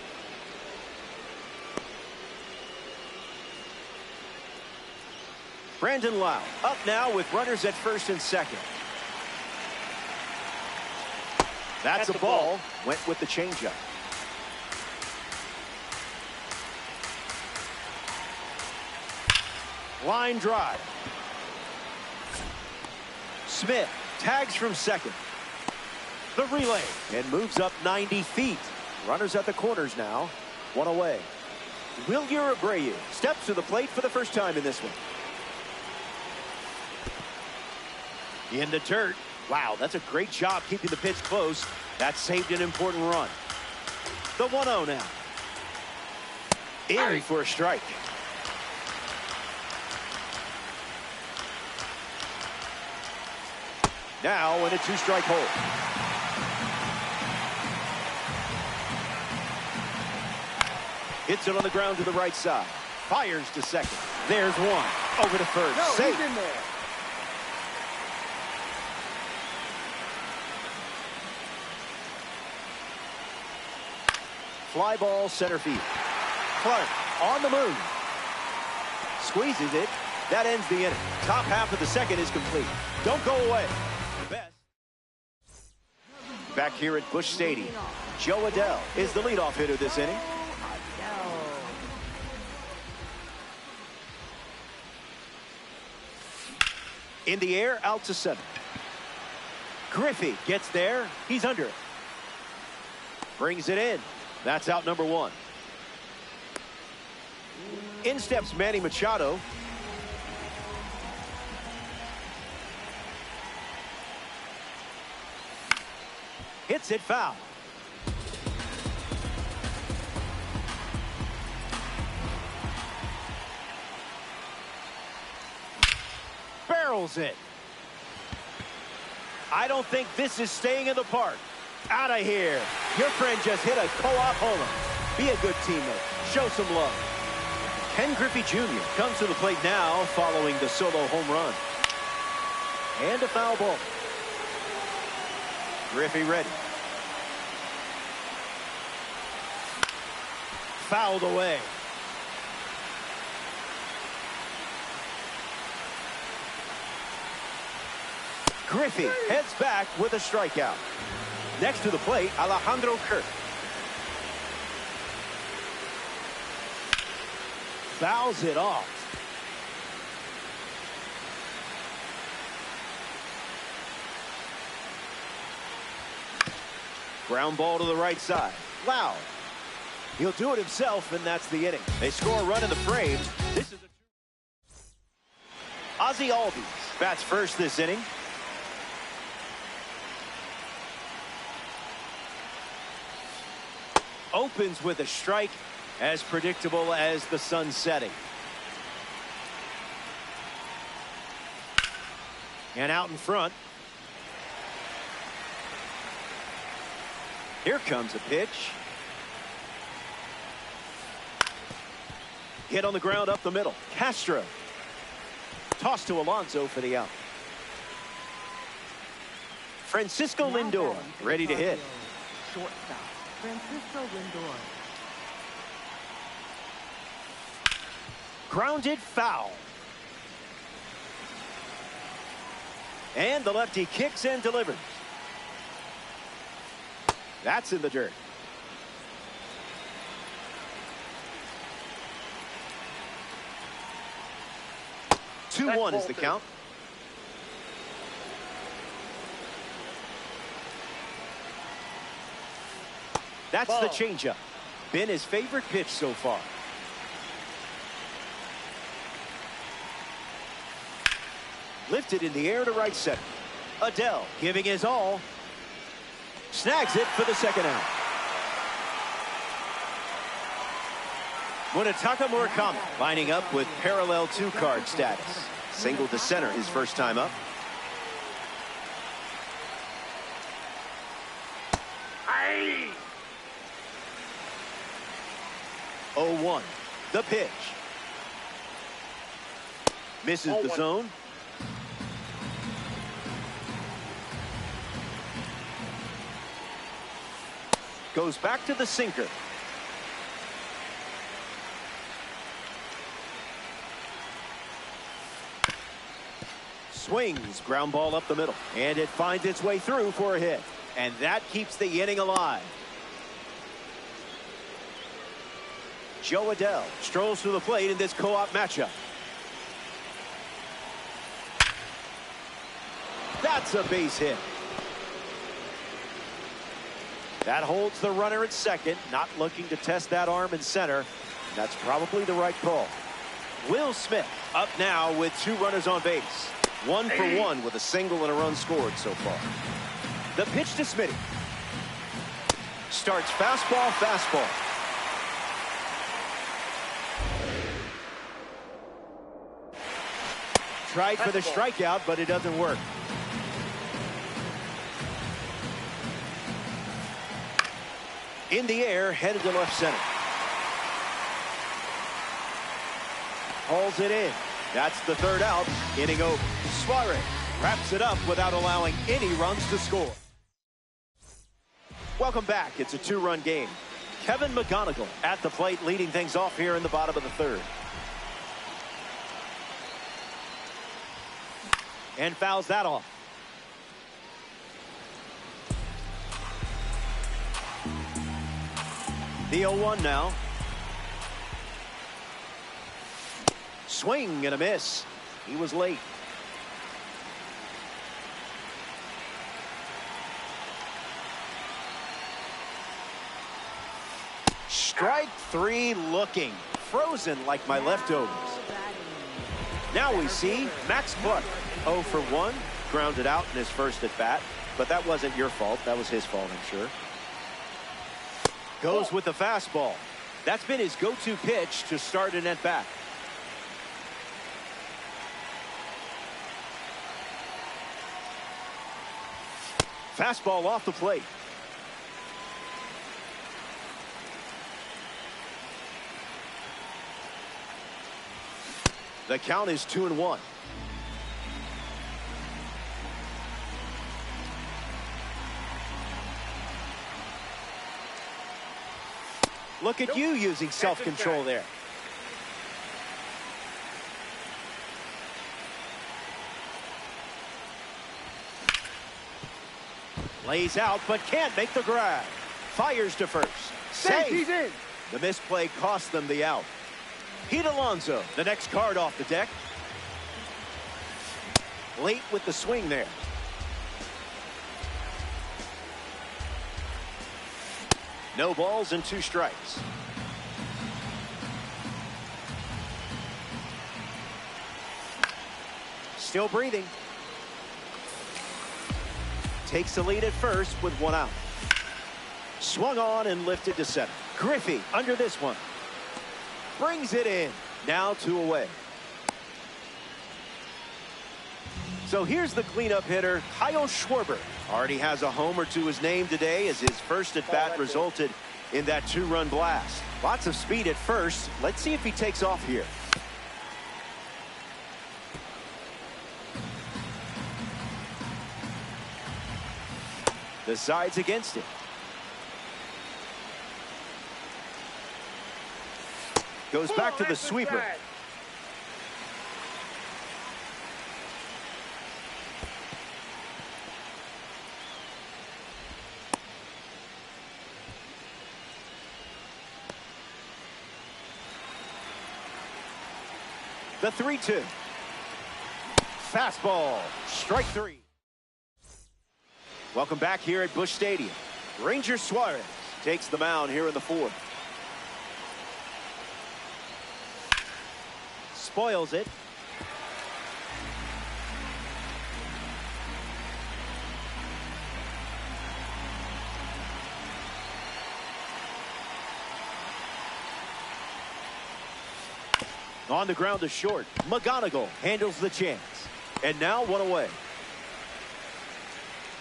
Brandon Lowe up now with runners at first and second. That's a ball. Went with the changeup. Line drive. Smith tags from second. The relay and moves up 90 feet. Runners at the corners now. One away. Wilyer Abreu steps to the plate for the first time in this one. In the dirt. Wow, that's a great job keeping the pitch close. That saved an important run. The 1-0 now. In for a strike. Now in a 2-strike hold. Hits it on the ground to the right side. Fires to second. There's one. Over to first. No, he's in there. Fly ball center field. Clark on the move. Squeezes it. That ends the inning. Top half of the second is complete. Don't go away. Back here at Busch Stadium, Joe Adell is the leadoff hitter this inning. In the air, out to center. Griffey gets there. He's under it. Brings it in. That's out number one. In steps Manny Machado. Hits it foul. Barrels it. I don't think this is staying in the park. Out of here. Your friend just hit a co-op homer. Be a good teammate. Show some love. Ken Griffey Jr. comes to the plate now following the solo home run. And a foul ball. Griffey ready. Fouled away. Griffey heads back with a strikeout. Next to the plate, Alejandro Kirk. Fouls it off. Ground ball to the right side. Loud. He'll do it himself, and that's the inning. They score a run in the frame. This is Ozzie Albies bats first this inning. Opens with a strike, as predictable as the sun setting. And out in front. Here comes a pitch. Hit on the ground up the middle. Castro. Toss to Alonso for the out. Francisco Lindor ready to hit. Shortstop, Francisco Lindor. Grounded foul. And the lefty kicks and delivers. That's in the dirt. Two 2-1 is the count. That's the changeup. Been his favorite pitch so far. Lifted in the air to right center. Adell giving his all. Snags it for the second out. Munetaka Murakami lining up with parallel 2-card status. Single to center his first time up. 0-1. The pitch. Misses the 0-1. zone. Goes back to the sinker. Swings, ground ball up the middle. And it finds its way through for a hit. And that keeps the inning alive. Jo Adell strolls to the plate in this co-op matchup. That's a base hit. That holds the runner at second, not looking to test that arm in center. That's probably the right call. Will Smith up now with 2 runners on base. 1 for 1 with a single and a run scored so far. The pitch to Smitty. Starts fastball, fastball. Tried for the strikeout, but it doesn't work. In the air, headed to left center. Hauls it in. That's the 3rd out. Inning over. Suarez wraps it up without allowing any runs to score. Welcome back. It's a 2-run game. Kevin McGonigal at the plate, leading things off here in the bottom of the 3rd. And fouls that off. The 0-1 now. Swing and a miss. He was late. Strike 3 looking. Frozen like my leftovers. Now we see Max Clark. 0 for 1. Grounded out in his first at bat. But that wasn't your fault. That was his fault, I'm sure. Goes with the fastball. That's been his go-to pitch to start an at-bat. Fastball off the plate. The count is 2-1. Look at you using self-control there. Lays out, but can't make the grab. Fires to first. Safe. He's in. The misplay cost them the out. Pete Alonso, the next card off the deck. Late with the swing there. No balls and 2 strikes. Still breathing. Takes the lead at first with 1 out. Swung on and lifted to center. Griffey under this one. Brings it in. Now 2 away. So here's the cleanup hitter, Kyle Schwarber. Already has a homer to his name today as his first at bat resulted in that 2-run blast. Lots of speed at first. Let's see if he takes off here. The side's against it. Goes back to the sweeper. The 3-2. Fastball. Strike 3. Welcome back here at Busch Stadium. Ranger Suarez takes the mound here in the 4th. Spoils it. On the ground to short. McGonigal handles the chance. And now 1 away.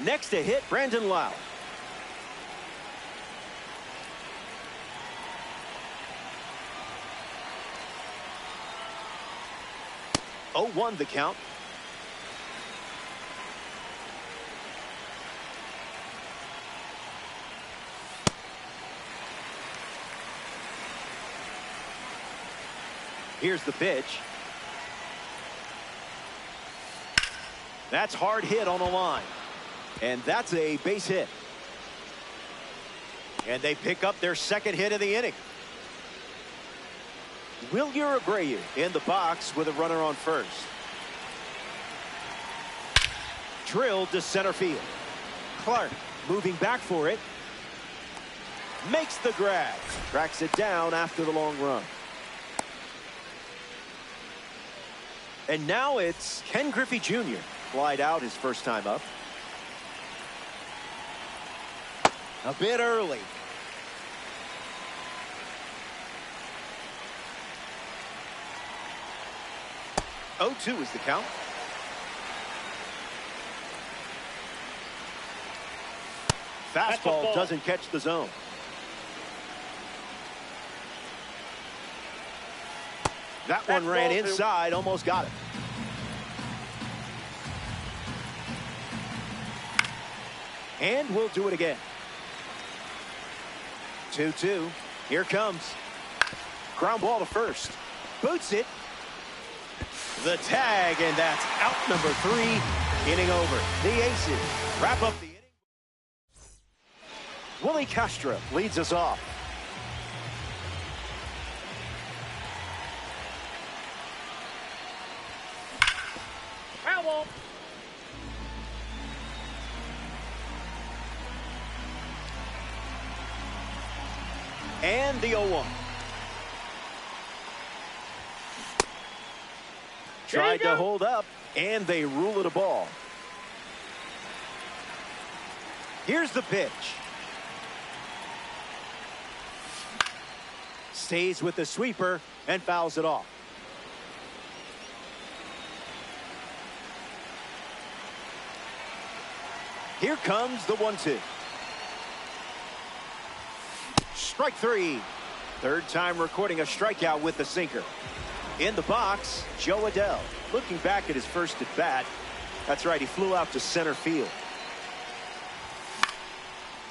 Next to hit, Brandon Lowe. 0-1 the count. Here's the pitch. That's hard hit on the line. And that's a base hit. And they pick up their second hit of the inning. Wilyer Abreu in the box with a runner on first. Drilled to center field. Clark moving back for it. Makes the grab. Tracks it down after the long run. And now it's Ken Griffey Jr. Flied out his first time up. A bit early. Oh, 2 is the count. Fastball doesn't catch the zone. That one ran inside, almost got it. And we'll do it again. 2-2. Here comes. Ground ball to first. Boots it. The tag, and that's out number 3. Inning over. The Aces wrap up the inning. Willie Castro leads us off. Foul. And the 0-1. Tried to hold up, and they rule it a ball. Here's the pitch. Stays with the sweeper and fouls it off. Here comes the 1-2. Strike 3. Third time recording a strikeout with the sinker. In the box, Jo Adell. Looking back at his first at bat. That's right, he flew out to center field.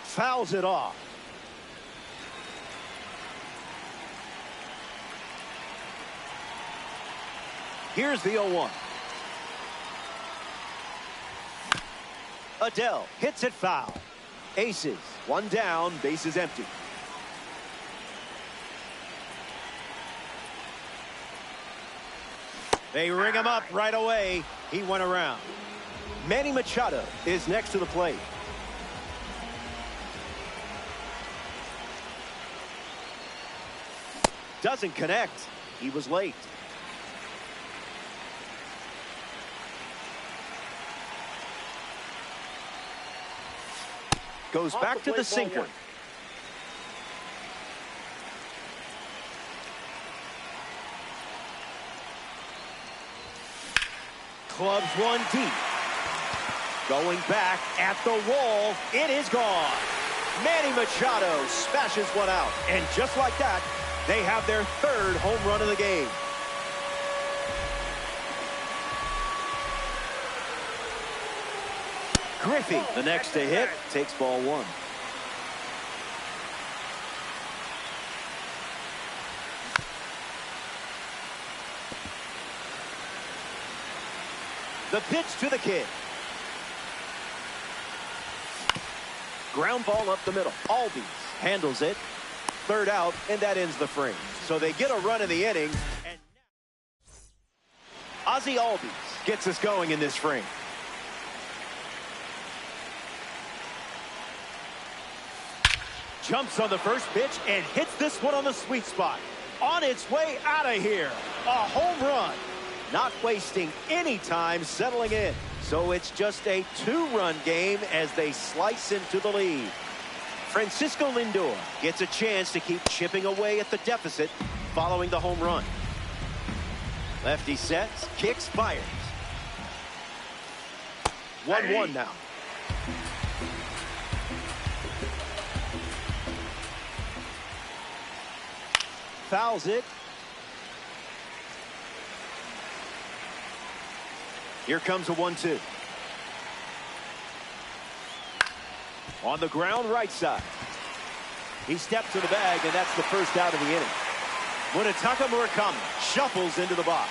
Fouls it off. Here's the 0-1. Adell hits it foul. Aces, one down, bases empty. They ring him up right away. He went around. Manny Machado is next to the plate. Doesn't connect. He was late. Goes back to the sinker. Clubs one deep. Going back at the wall. It is gone. Manny Machado smashes one out. And just like that, they have their third home run of the game. Griffey, the next to hit, takes ball 1. The pitch to the kid. Ground ball up the middle. Albies handles it. Third out, and that ends the frame. So they get a run in the inning. And Ozzie Albies gets us going in this frame. Jumps on the first pitch and hits this one on the sweet spot. On its way out of here. A home run. Not wasting any time settling in. So it's just a 2-run game as they slice into the lead. Francisco Lindor gets a chance to keep chipping away at the deficit following the home run. Lefty sets, kicks, fires. 1-1 now. Fouls it. Here comes a 1-2. On the ground, right side. He steps to the bag, and that's the first out of the inning. Munetaka Murakami shuffles into the box.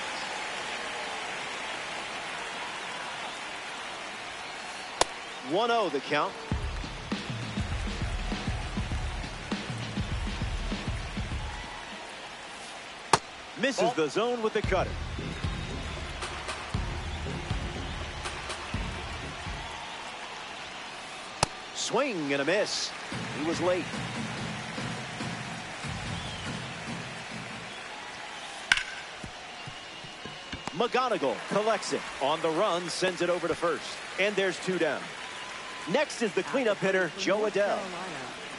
(1-0) the count. Misses the zone with the cutter. Swing and a miss. He was late. McGonigal collects it. On the run, sends it over to first. And there's 2 down. Next is the cleanup hitter, Joe Adell. Carolina,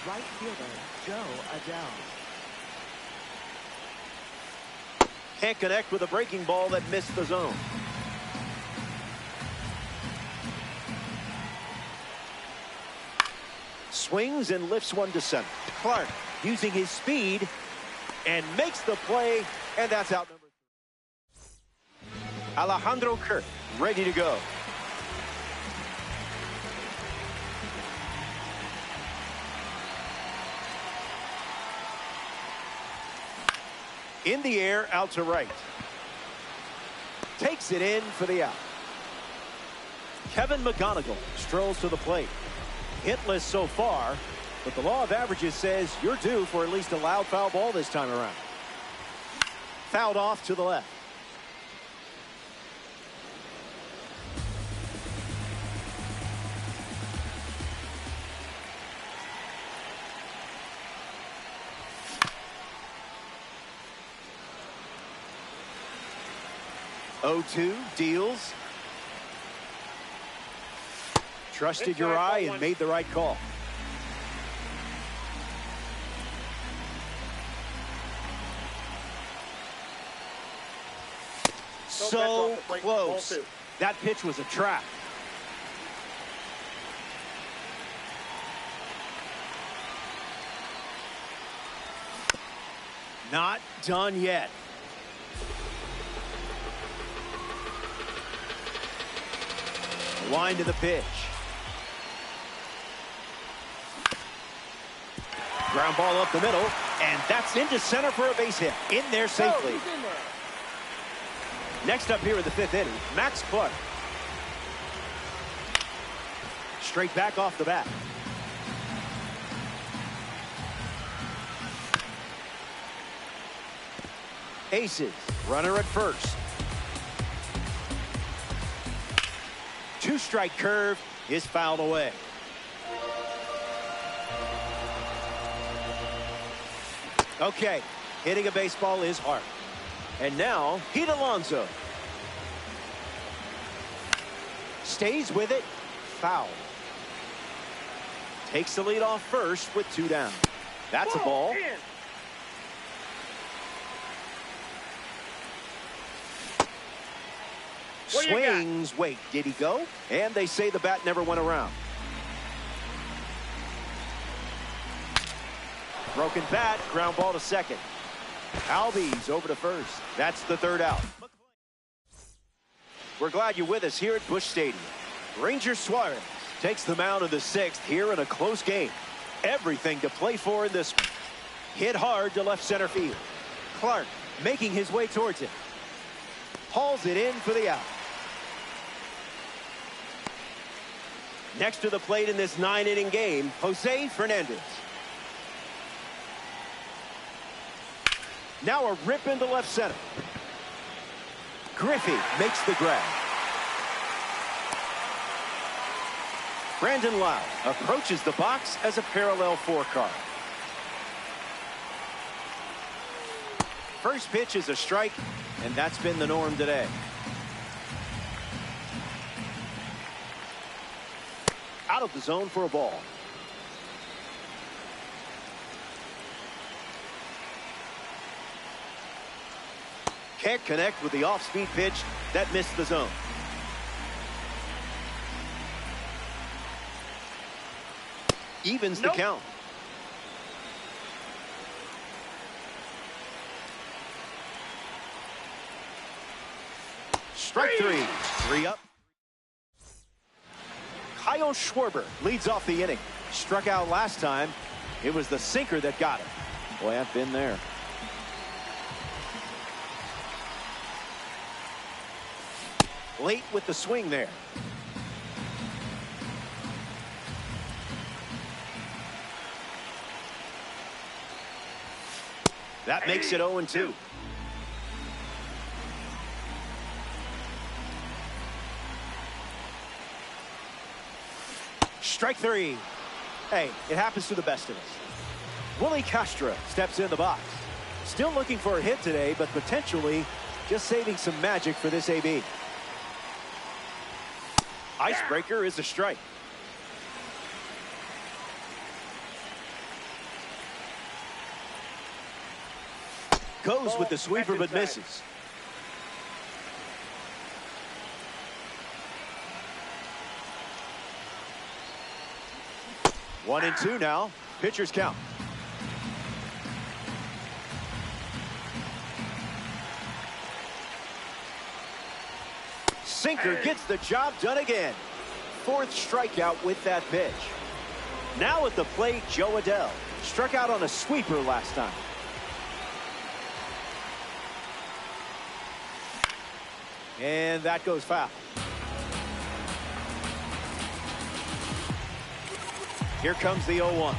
right fielder, Joe Adell. Can't connect with a breaking ball that missed the zone. Swings and lifts one to center. Clark using his speed and makes the play, and that's out number 3. Alejandro Kirk ready to go. In the air, out to right. Takes it in for the out. Kevin McGonigal strolls to the plate. Hitless so far, but the law of averages says you're due for at least a loud foul ball this time around. Fouled off to the left. (0-2) deals. Trusted your eye and made the right call. So close. That pitch was a trap. Not done yet. Wind to the pitch. Ground ball up the middle, and that's into center for a base hit. In there safely. Next up here in the 5th inning, Max Clark. Straight back off the bat. Aces, runner at first. 2-strike curve is fouled away. Okay, hitting a baseball is hard. And now, Pete Alonso. Stays with it, foul. Takes the lead off first with 2 down. That's a ball. Swings, wait, did he go? And they say the bat never went around. Broken bat, ground ball to second. Albies over to first. That's the 3rd out. We're glad you're with us here at Busch Stadium. Ranger Suarez takes the mound in the 6th here in a close game. Everything to play for in this one. Hit hard to left center field. Clark making his way towards it. Hauls it in for the out. Next to the plate in this 9-inning game, Jose Fernandez. Now a rip into left center. Griffey makes the grab. Brandon Lowe approaches the box as a parallel 4 card. First pitch is a strike, and that's been the norm today. Out of the zone for a ball. Can't connect with the off-speed pitch that missed the zone. Evens the count. Strike three. 3 up. Kyle Schwarber leads off the inning. Struck out last time. It was the sinker that got him. Boy, I've been there. Late with the swing there. That makes it 0-2. Strike three. Hey, it happens to the best of us. Willie Castro steps in the box. Still looking for a hit today, but potentially just saving some magic for this AB. Icebreaker is a strike. Goes with the sweeper but misses. One and two now. Pitcher's count. Sinker gets the job done again. 4th strikeout with that pitch. Now at the plate, Jo Adell. Struck out on a sweeper last time. And that goes foul. Here comes the 0-1.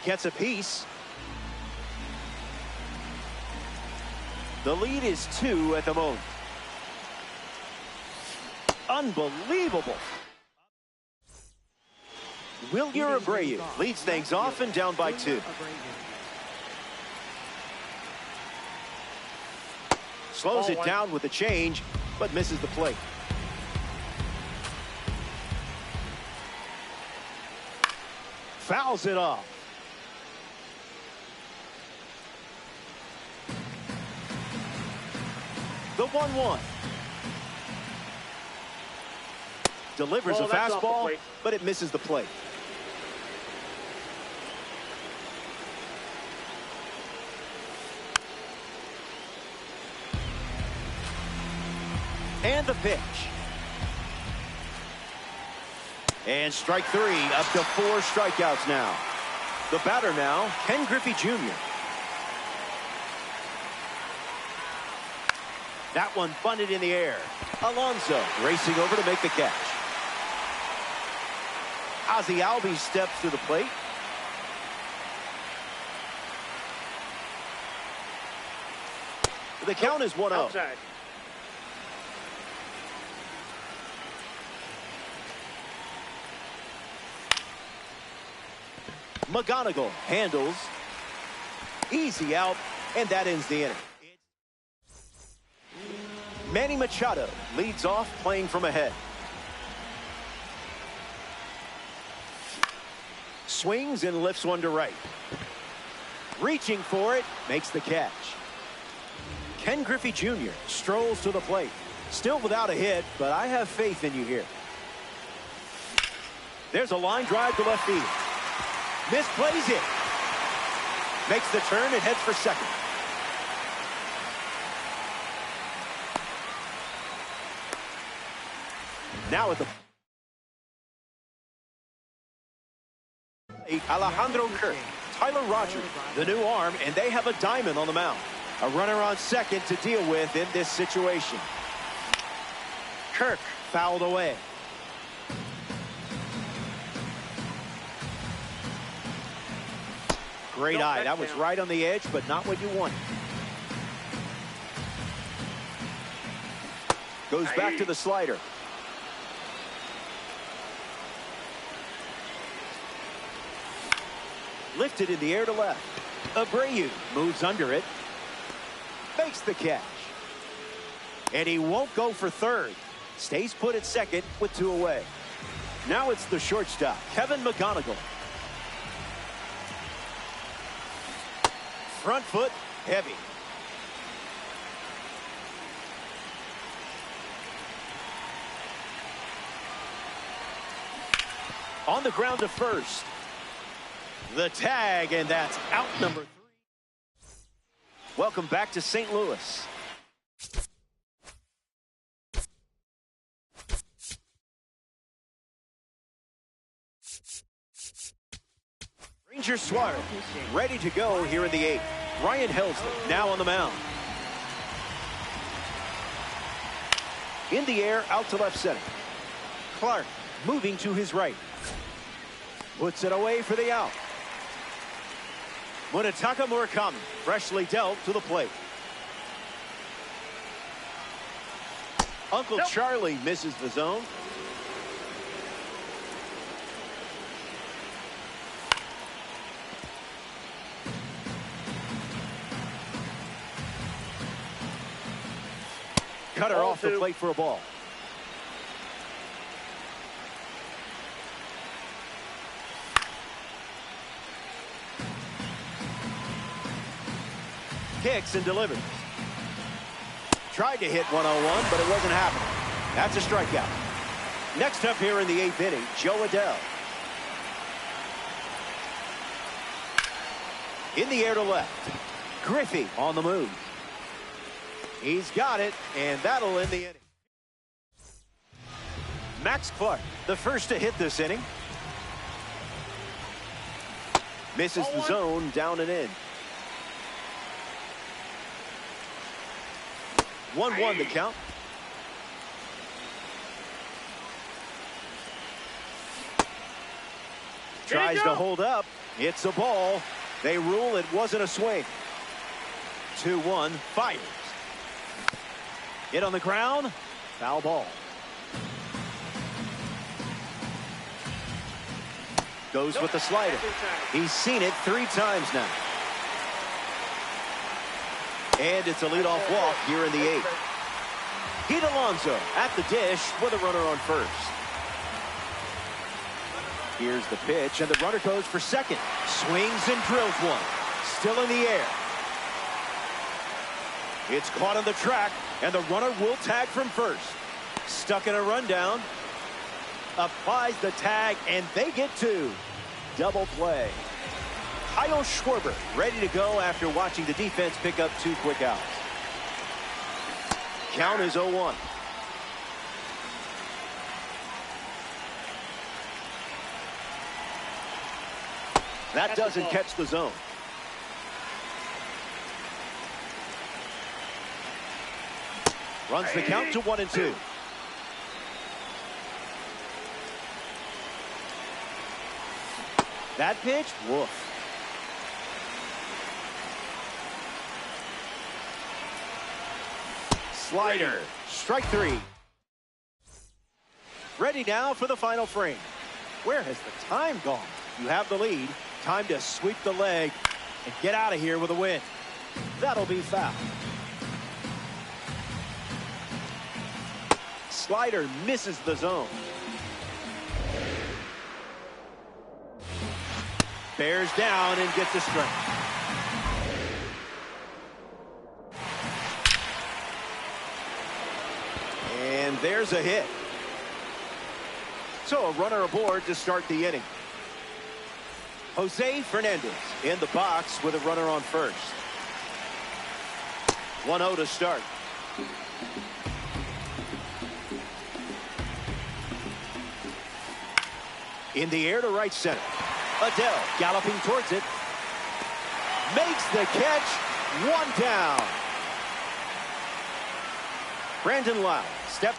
Gets a piece. The lead is 2 at the moment. Unbelievable. Wilyer Abreu leads things off and down by 2. Slows it down with a change, but misses the plate. Fouls it off. The 1-1. Delivers a fastball, but it misses the plate. And the pitch. And strike 3, up to 4 strikeouts now. The batter now, Ken Griffey Jr. That one bunted in the air. Alonso racing over to make the catch. Ozzie Albies steps to the plate. The count is 1-0. Outside. McGonigal handles. Easy out, and that ends the inning. Manny Machado leads off, playing from ahead. Swings and lifts one to right. Reaching for it, makes the catch. Ken Griffey Jr. strolls to the plate. Still without a hit, but I have faith in you here. There's a line drive to left field. Misplays it. Makes the turn and heads for second. Now at the Alejandro Kirk, Tyler Rogers, the new arm, and they have a diamond on the mound. A runner on second to deal with in this situation. Kirk fouled away. Great eye. That was right on the edge, but not what you wanted. Goes back to the slider. Lifted in the air to left. Abreu moves under it. Makes the catch. And he won't go for third. Stays put at second with 2 away. Now it's the shortstop, Kevin McGonigal. Front foot, heavy. On the ground to first. The tag, and that's out number 3. Welcome back to St. Louis. Ranger Suarez ready to go here in the 8th. Ryan Helsley now on the mound. In the air, out to left center. Clark moving to his right. Puts it away for the out. Munetaka Murakami freshly dealt to the plate. Uncle Charlie misses the zone. Cutter off the plate for a ball. Kicks and delivers. Tried to hit 101, but it wasn't happening. That's a strikeout. Next up here in the 8th inning, Jo Adell. In the air to left. Griffey on the move. He's got it, and that'll end the inning. Max Clark, the first to hit this inning. Misses the zone, down and in. 1-1 the count. Tries to hold up. It's a ball. They rule it wasn't a swing. 2-1, fires. Hit on the ground. Foul ball. Goes with the slider. He's seen it 3 times now. And it's a leadoff walk here in the 8th. Pete Alonso at the dish with a runner on first. Here's the pitch, and the runner goes for second. Swings and drills one. Still in the air. It's caught on the track, and the runner will tag from first. Stuck in a rundown. Applies the tag, and they get 2. Double play. Kyle Schwarber ready to go after watching the defense pick up 2 quick outs. Count is 0-1. That doesn't catch the zone. Runs the count to 1-2. That pitch, woof. Slider, strike 3. Ready now for the final frame. Where has the time gone? You have the lead. Time to sweep the leg and get out of here with a win. That'll be foul. Slider misses the zone. Bears down and gets a strike. And there's a hit. So a runner aboard to start the inning. Jose Fernandez in the box with a runner on first. 1-0 to start. In the air to right center. Adell galloping towards it. Makes the catch. 1 down. Brandon Lowe steps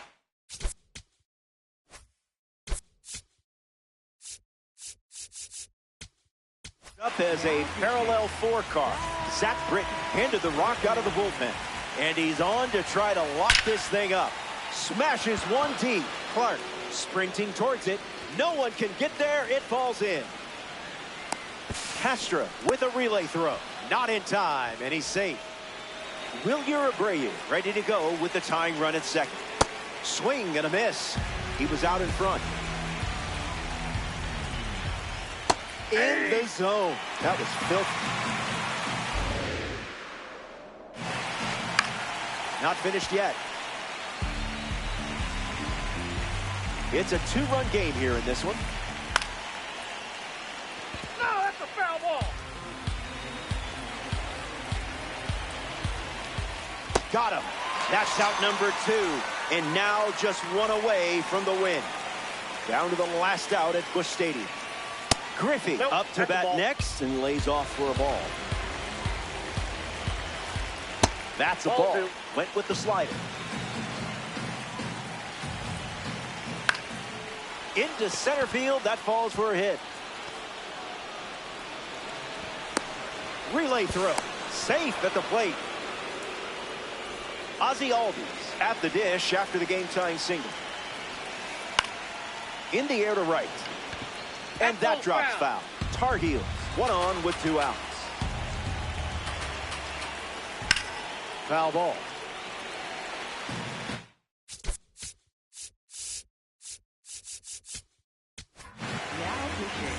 up as a parallel 4 car. Zach Britton handed the rock out of the bullpen. And he's on to try to lock this thing up. Smashes one deep. Clark sprinting towards it. No one can get there. It falls in. Castro with a relay throw. Not in time, and he's safe. Wilyer Abreu ready to go with the tying run at second. Swing and a miss. He was out in front. In the zone. That was filthy. Not finished yet. It's a 2-run game here in this one. No, that's a foul ball. Got him. That's out number 2. And now just one away from the win. Down to the last out at Busch Stadium. Griffey up to bat next and lays off for a ball. That's a ball. Went with the slider. Into center field. That falls for a hit. Relay throw. Safe at the plate. Ozzie Albies at the dish after the game-tying single. In the air to right. And that drops foul. Tar Heels, 1 on with 2 outs. Foul ball. Now pitching,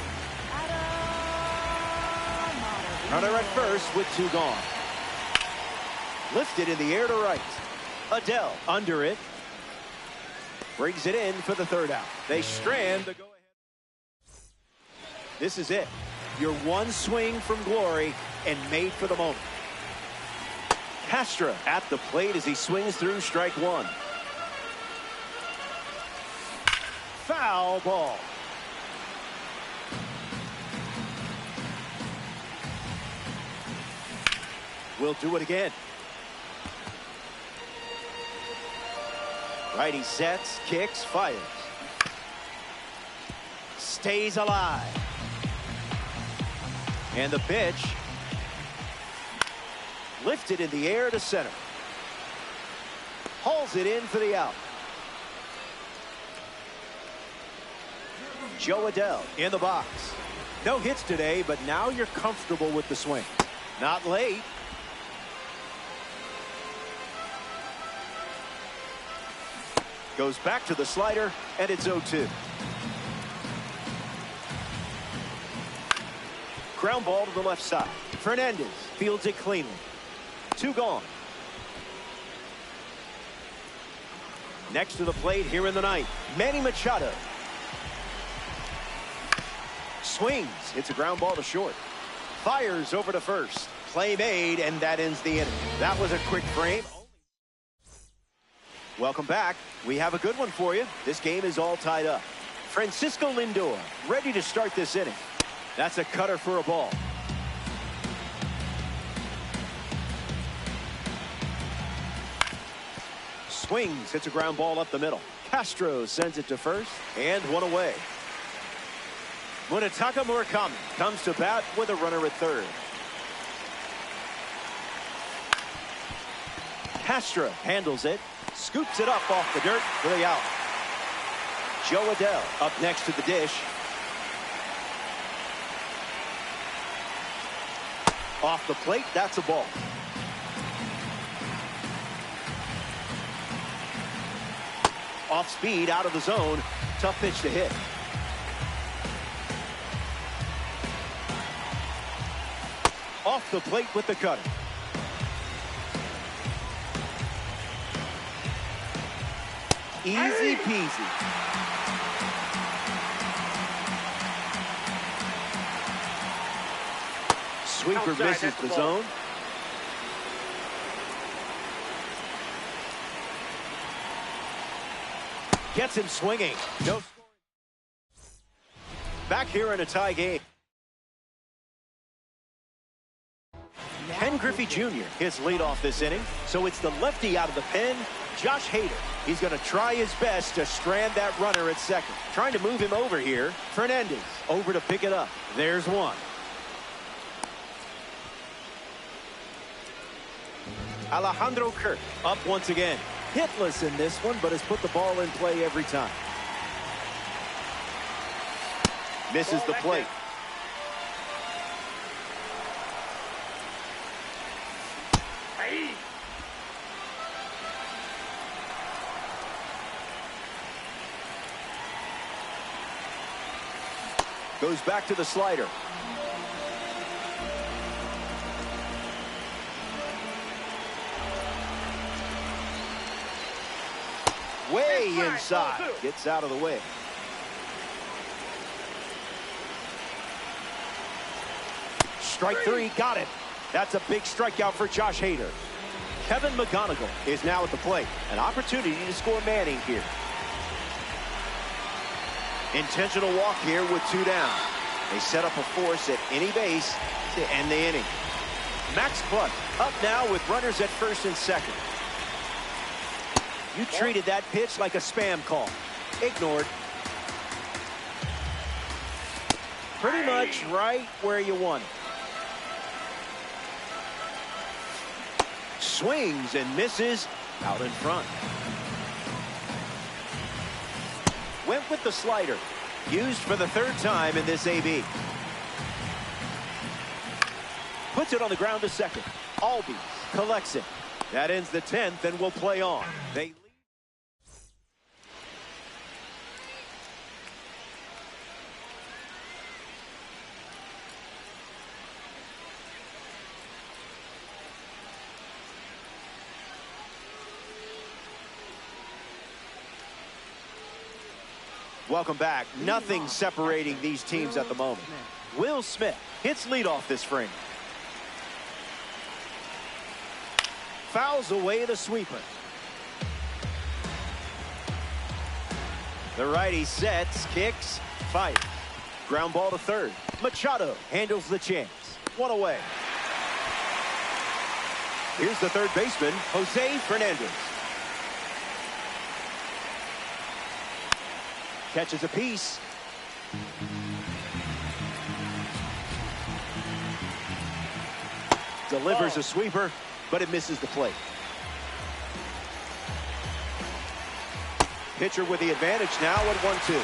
Adam Runner at first with 2 gone. Lifted in the air to right. Adell under it. Brings it in for the 3rd out. They strand the go-ahead. This is it. Your one swing from glory and made for the moment. Castro at the plate as he swings through strike 1. Foul ball. We'll do it again. Righty sets, kicks, fires. Stays alive. And the pitch. Lifted in the air to center. Hauls it in for the out. Jo Adell in the box. No hits today, but now you're comfortable with the swing. Not late. Goes back to the slider, and it's 0-2. Ground ball to the left side. Fernandez fields it cleanly. 2 gone. Next to the plate here in the ninth, Manny Machado. Swings. It's a ground ball to short. Fires over to first. Play made, and that ends the inning. That was a quick frame. Welcome back. We have a good one for you. This game is all tied up. Francisco Lindor ready to start this inning. That's a cutter for a ball. Swings. It's a ground ball up the middle. Castro sends it to first, and 1 away. Munetaka Murakami comes to bat with a runner at 3rd. Castro handles it. Scoops it up off the dirt for the out. Jo Adell up next to the dish. Off the plate, that's a ball. Off speed, out of the zone. Tough pitch to hit. Off the plate with the cutter. Easy peasy. Sweeper misses the zone. Gets him swinging. No scoring. Back here in a tie game. Ken Griffey Jr. hits leadoff this inning, so it's the lefty out of the pen, Josh Hader. He's going to try his best to strand that runner at second. Trying to move him over here. Fernandez over to pick it up. There's one. Alejandro Kirk up once again. Hitless in this one, but has put the ball in play every time. Misses the plate. Goes back to the slider. Way inside. Gets out of the way. Strike 3. Got it. That's a big strikeout for Josh Hader. Kevin McGonigal is now at the plate. An opportunity to score Manning here. Intentional walk here with 2 down. They set up a force at any base to end the inning. Max Cluck up now with runners at first and second. You treated that pitch like a spam call. Ignored. Pretty much right where you want it. Swings and misses out in front. Went with the slider. Used for the 3rd time in this AB. Puts it on the ground to second. Albies collects it. That ends the 10th and will play on. They lead. Welcome back. Nothing separating these teams at the moment. Will Smith hits leadoff this frame. Fouls away the sweeper. The righty sets, kicks, fires. Ground ball to third. Machado handles the chance. 1 away. Here's the third baseman, Jose Fernandez. Catches a piece. Delivers a sweeper, but it misses the plate. Pitcher with the advantage now at 1-2.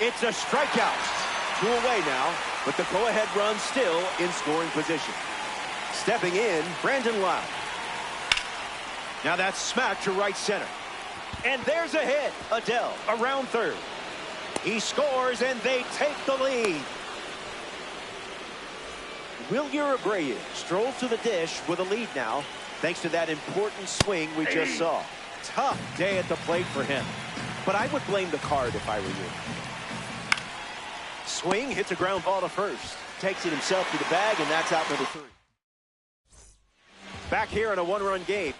It's a strikeout. 2 away now, but the go-ahead run still in scoring position. Stepping in, Brandon Lowe. Now that's smacked to right center. And there's a hit. Adele around third. He scores and they take the lead. Wilyer Abreu strolls to the dish with a lead now, thanks to that important swing we just saw. Tough day at the plate for him, but I would blame the card if I were you. Swing hits a ground ball to first. Takes it himself to the bag, and that's out number 3. Back here in a 1-run game.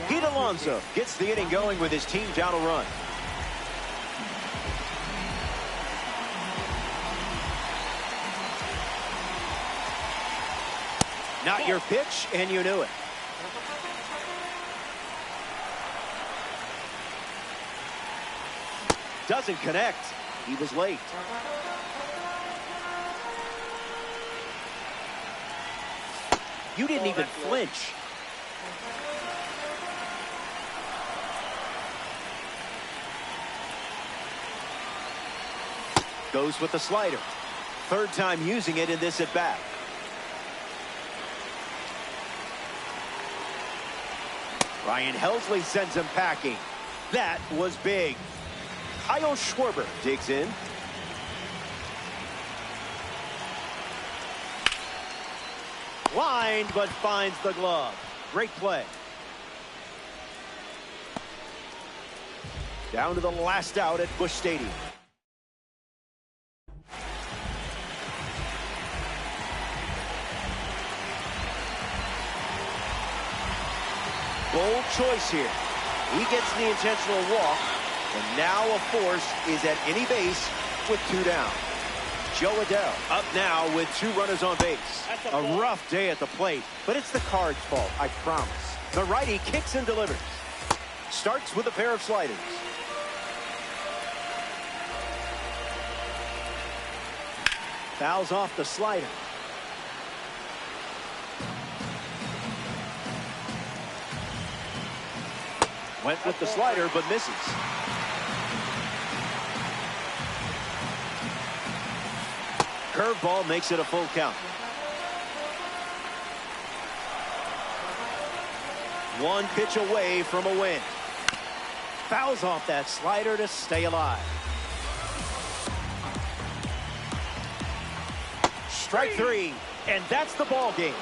Pete Alonso gets the inning going with his team down a run. Not your pitch, and you knew it. Doesn't connect. He was late. You didn't even flinch. Goes with the slider. 3rd time using it in this at bat. Ryan Helsley sends him packing. That was big. Kyle Schwarber digs in. Lined, but finds the glove. Great play. Down to the last out at Busch Stadium. Bold choice here. He gets the intentional walk, and now a force is at any base with 2 down. Joe Adele up now with 2 runners on base. A rough day at the plate, but it's the card's fault, I promise. The righty kicks and delivers. Starts with a pair of sliders. Fouls off the slider. Went with the slider, but misses. Curveball makes it a full count. 1 pitch away from a win. Fouls off that slider to stay alive. Strike 3. And that's the ball game.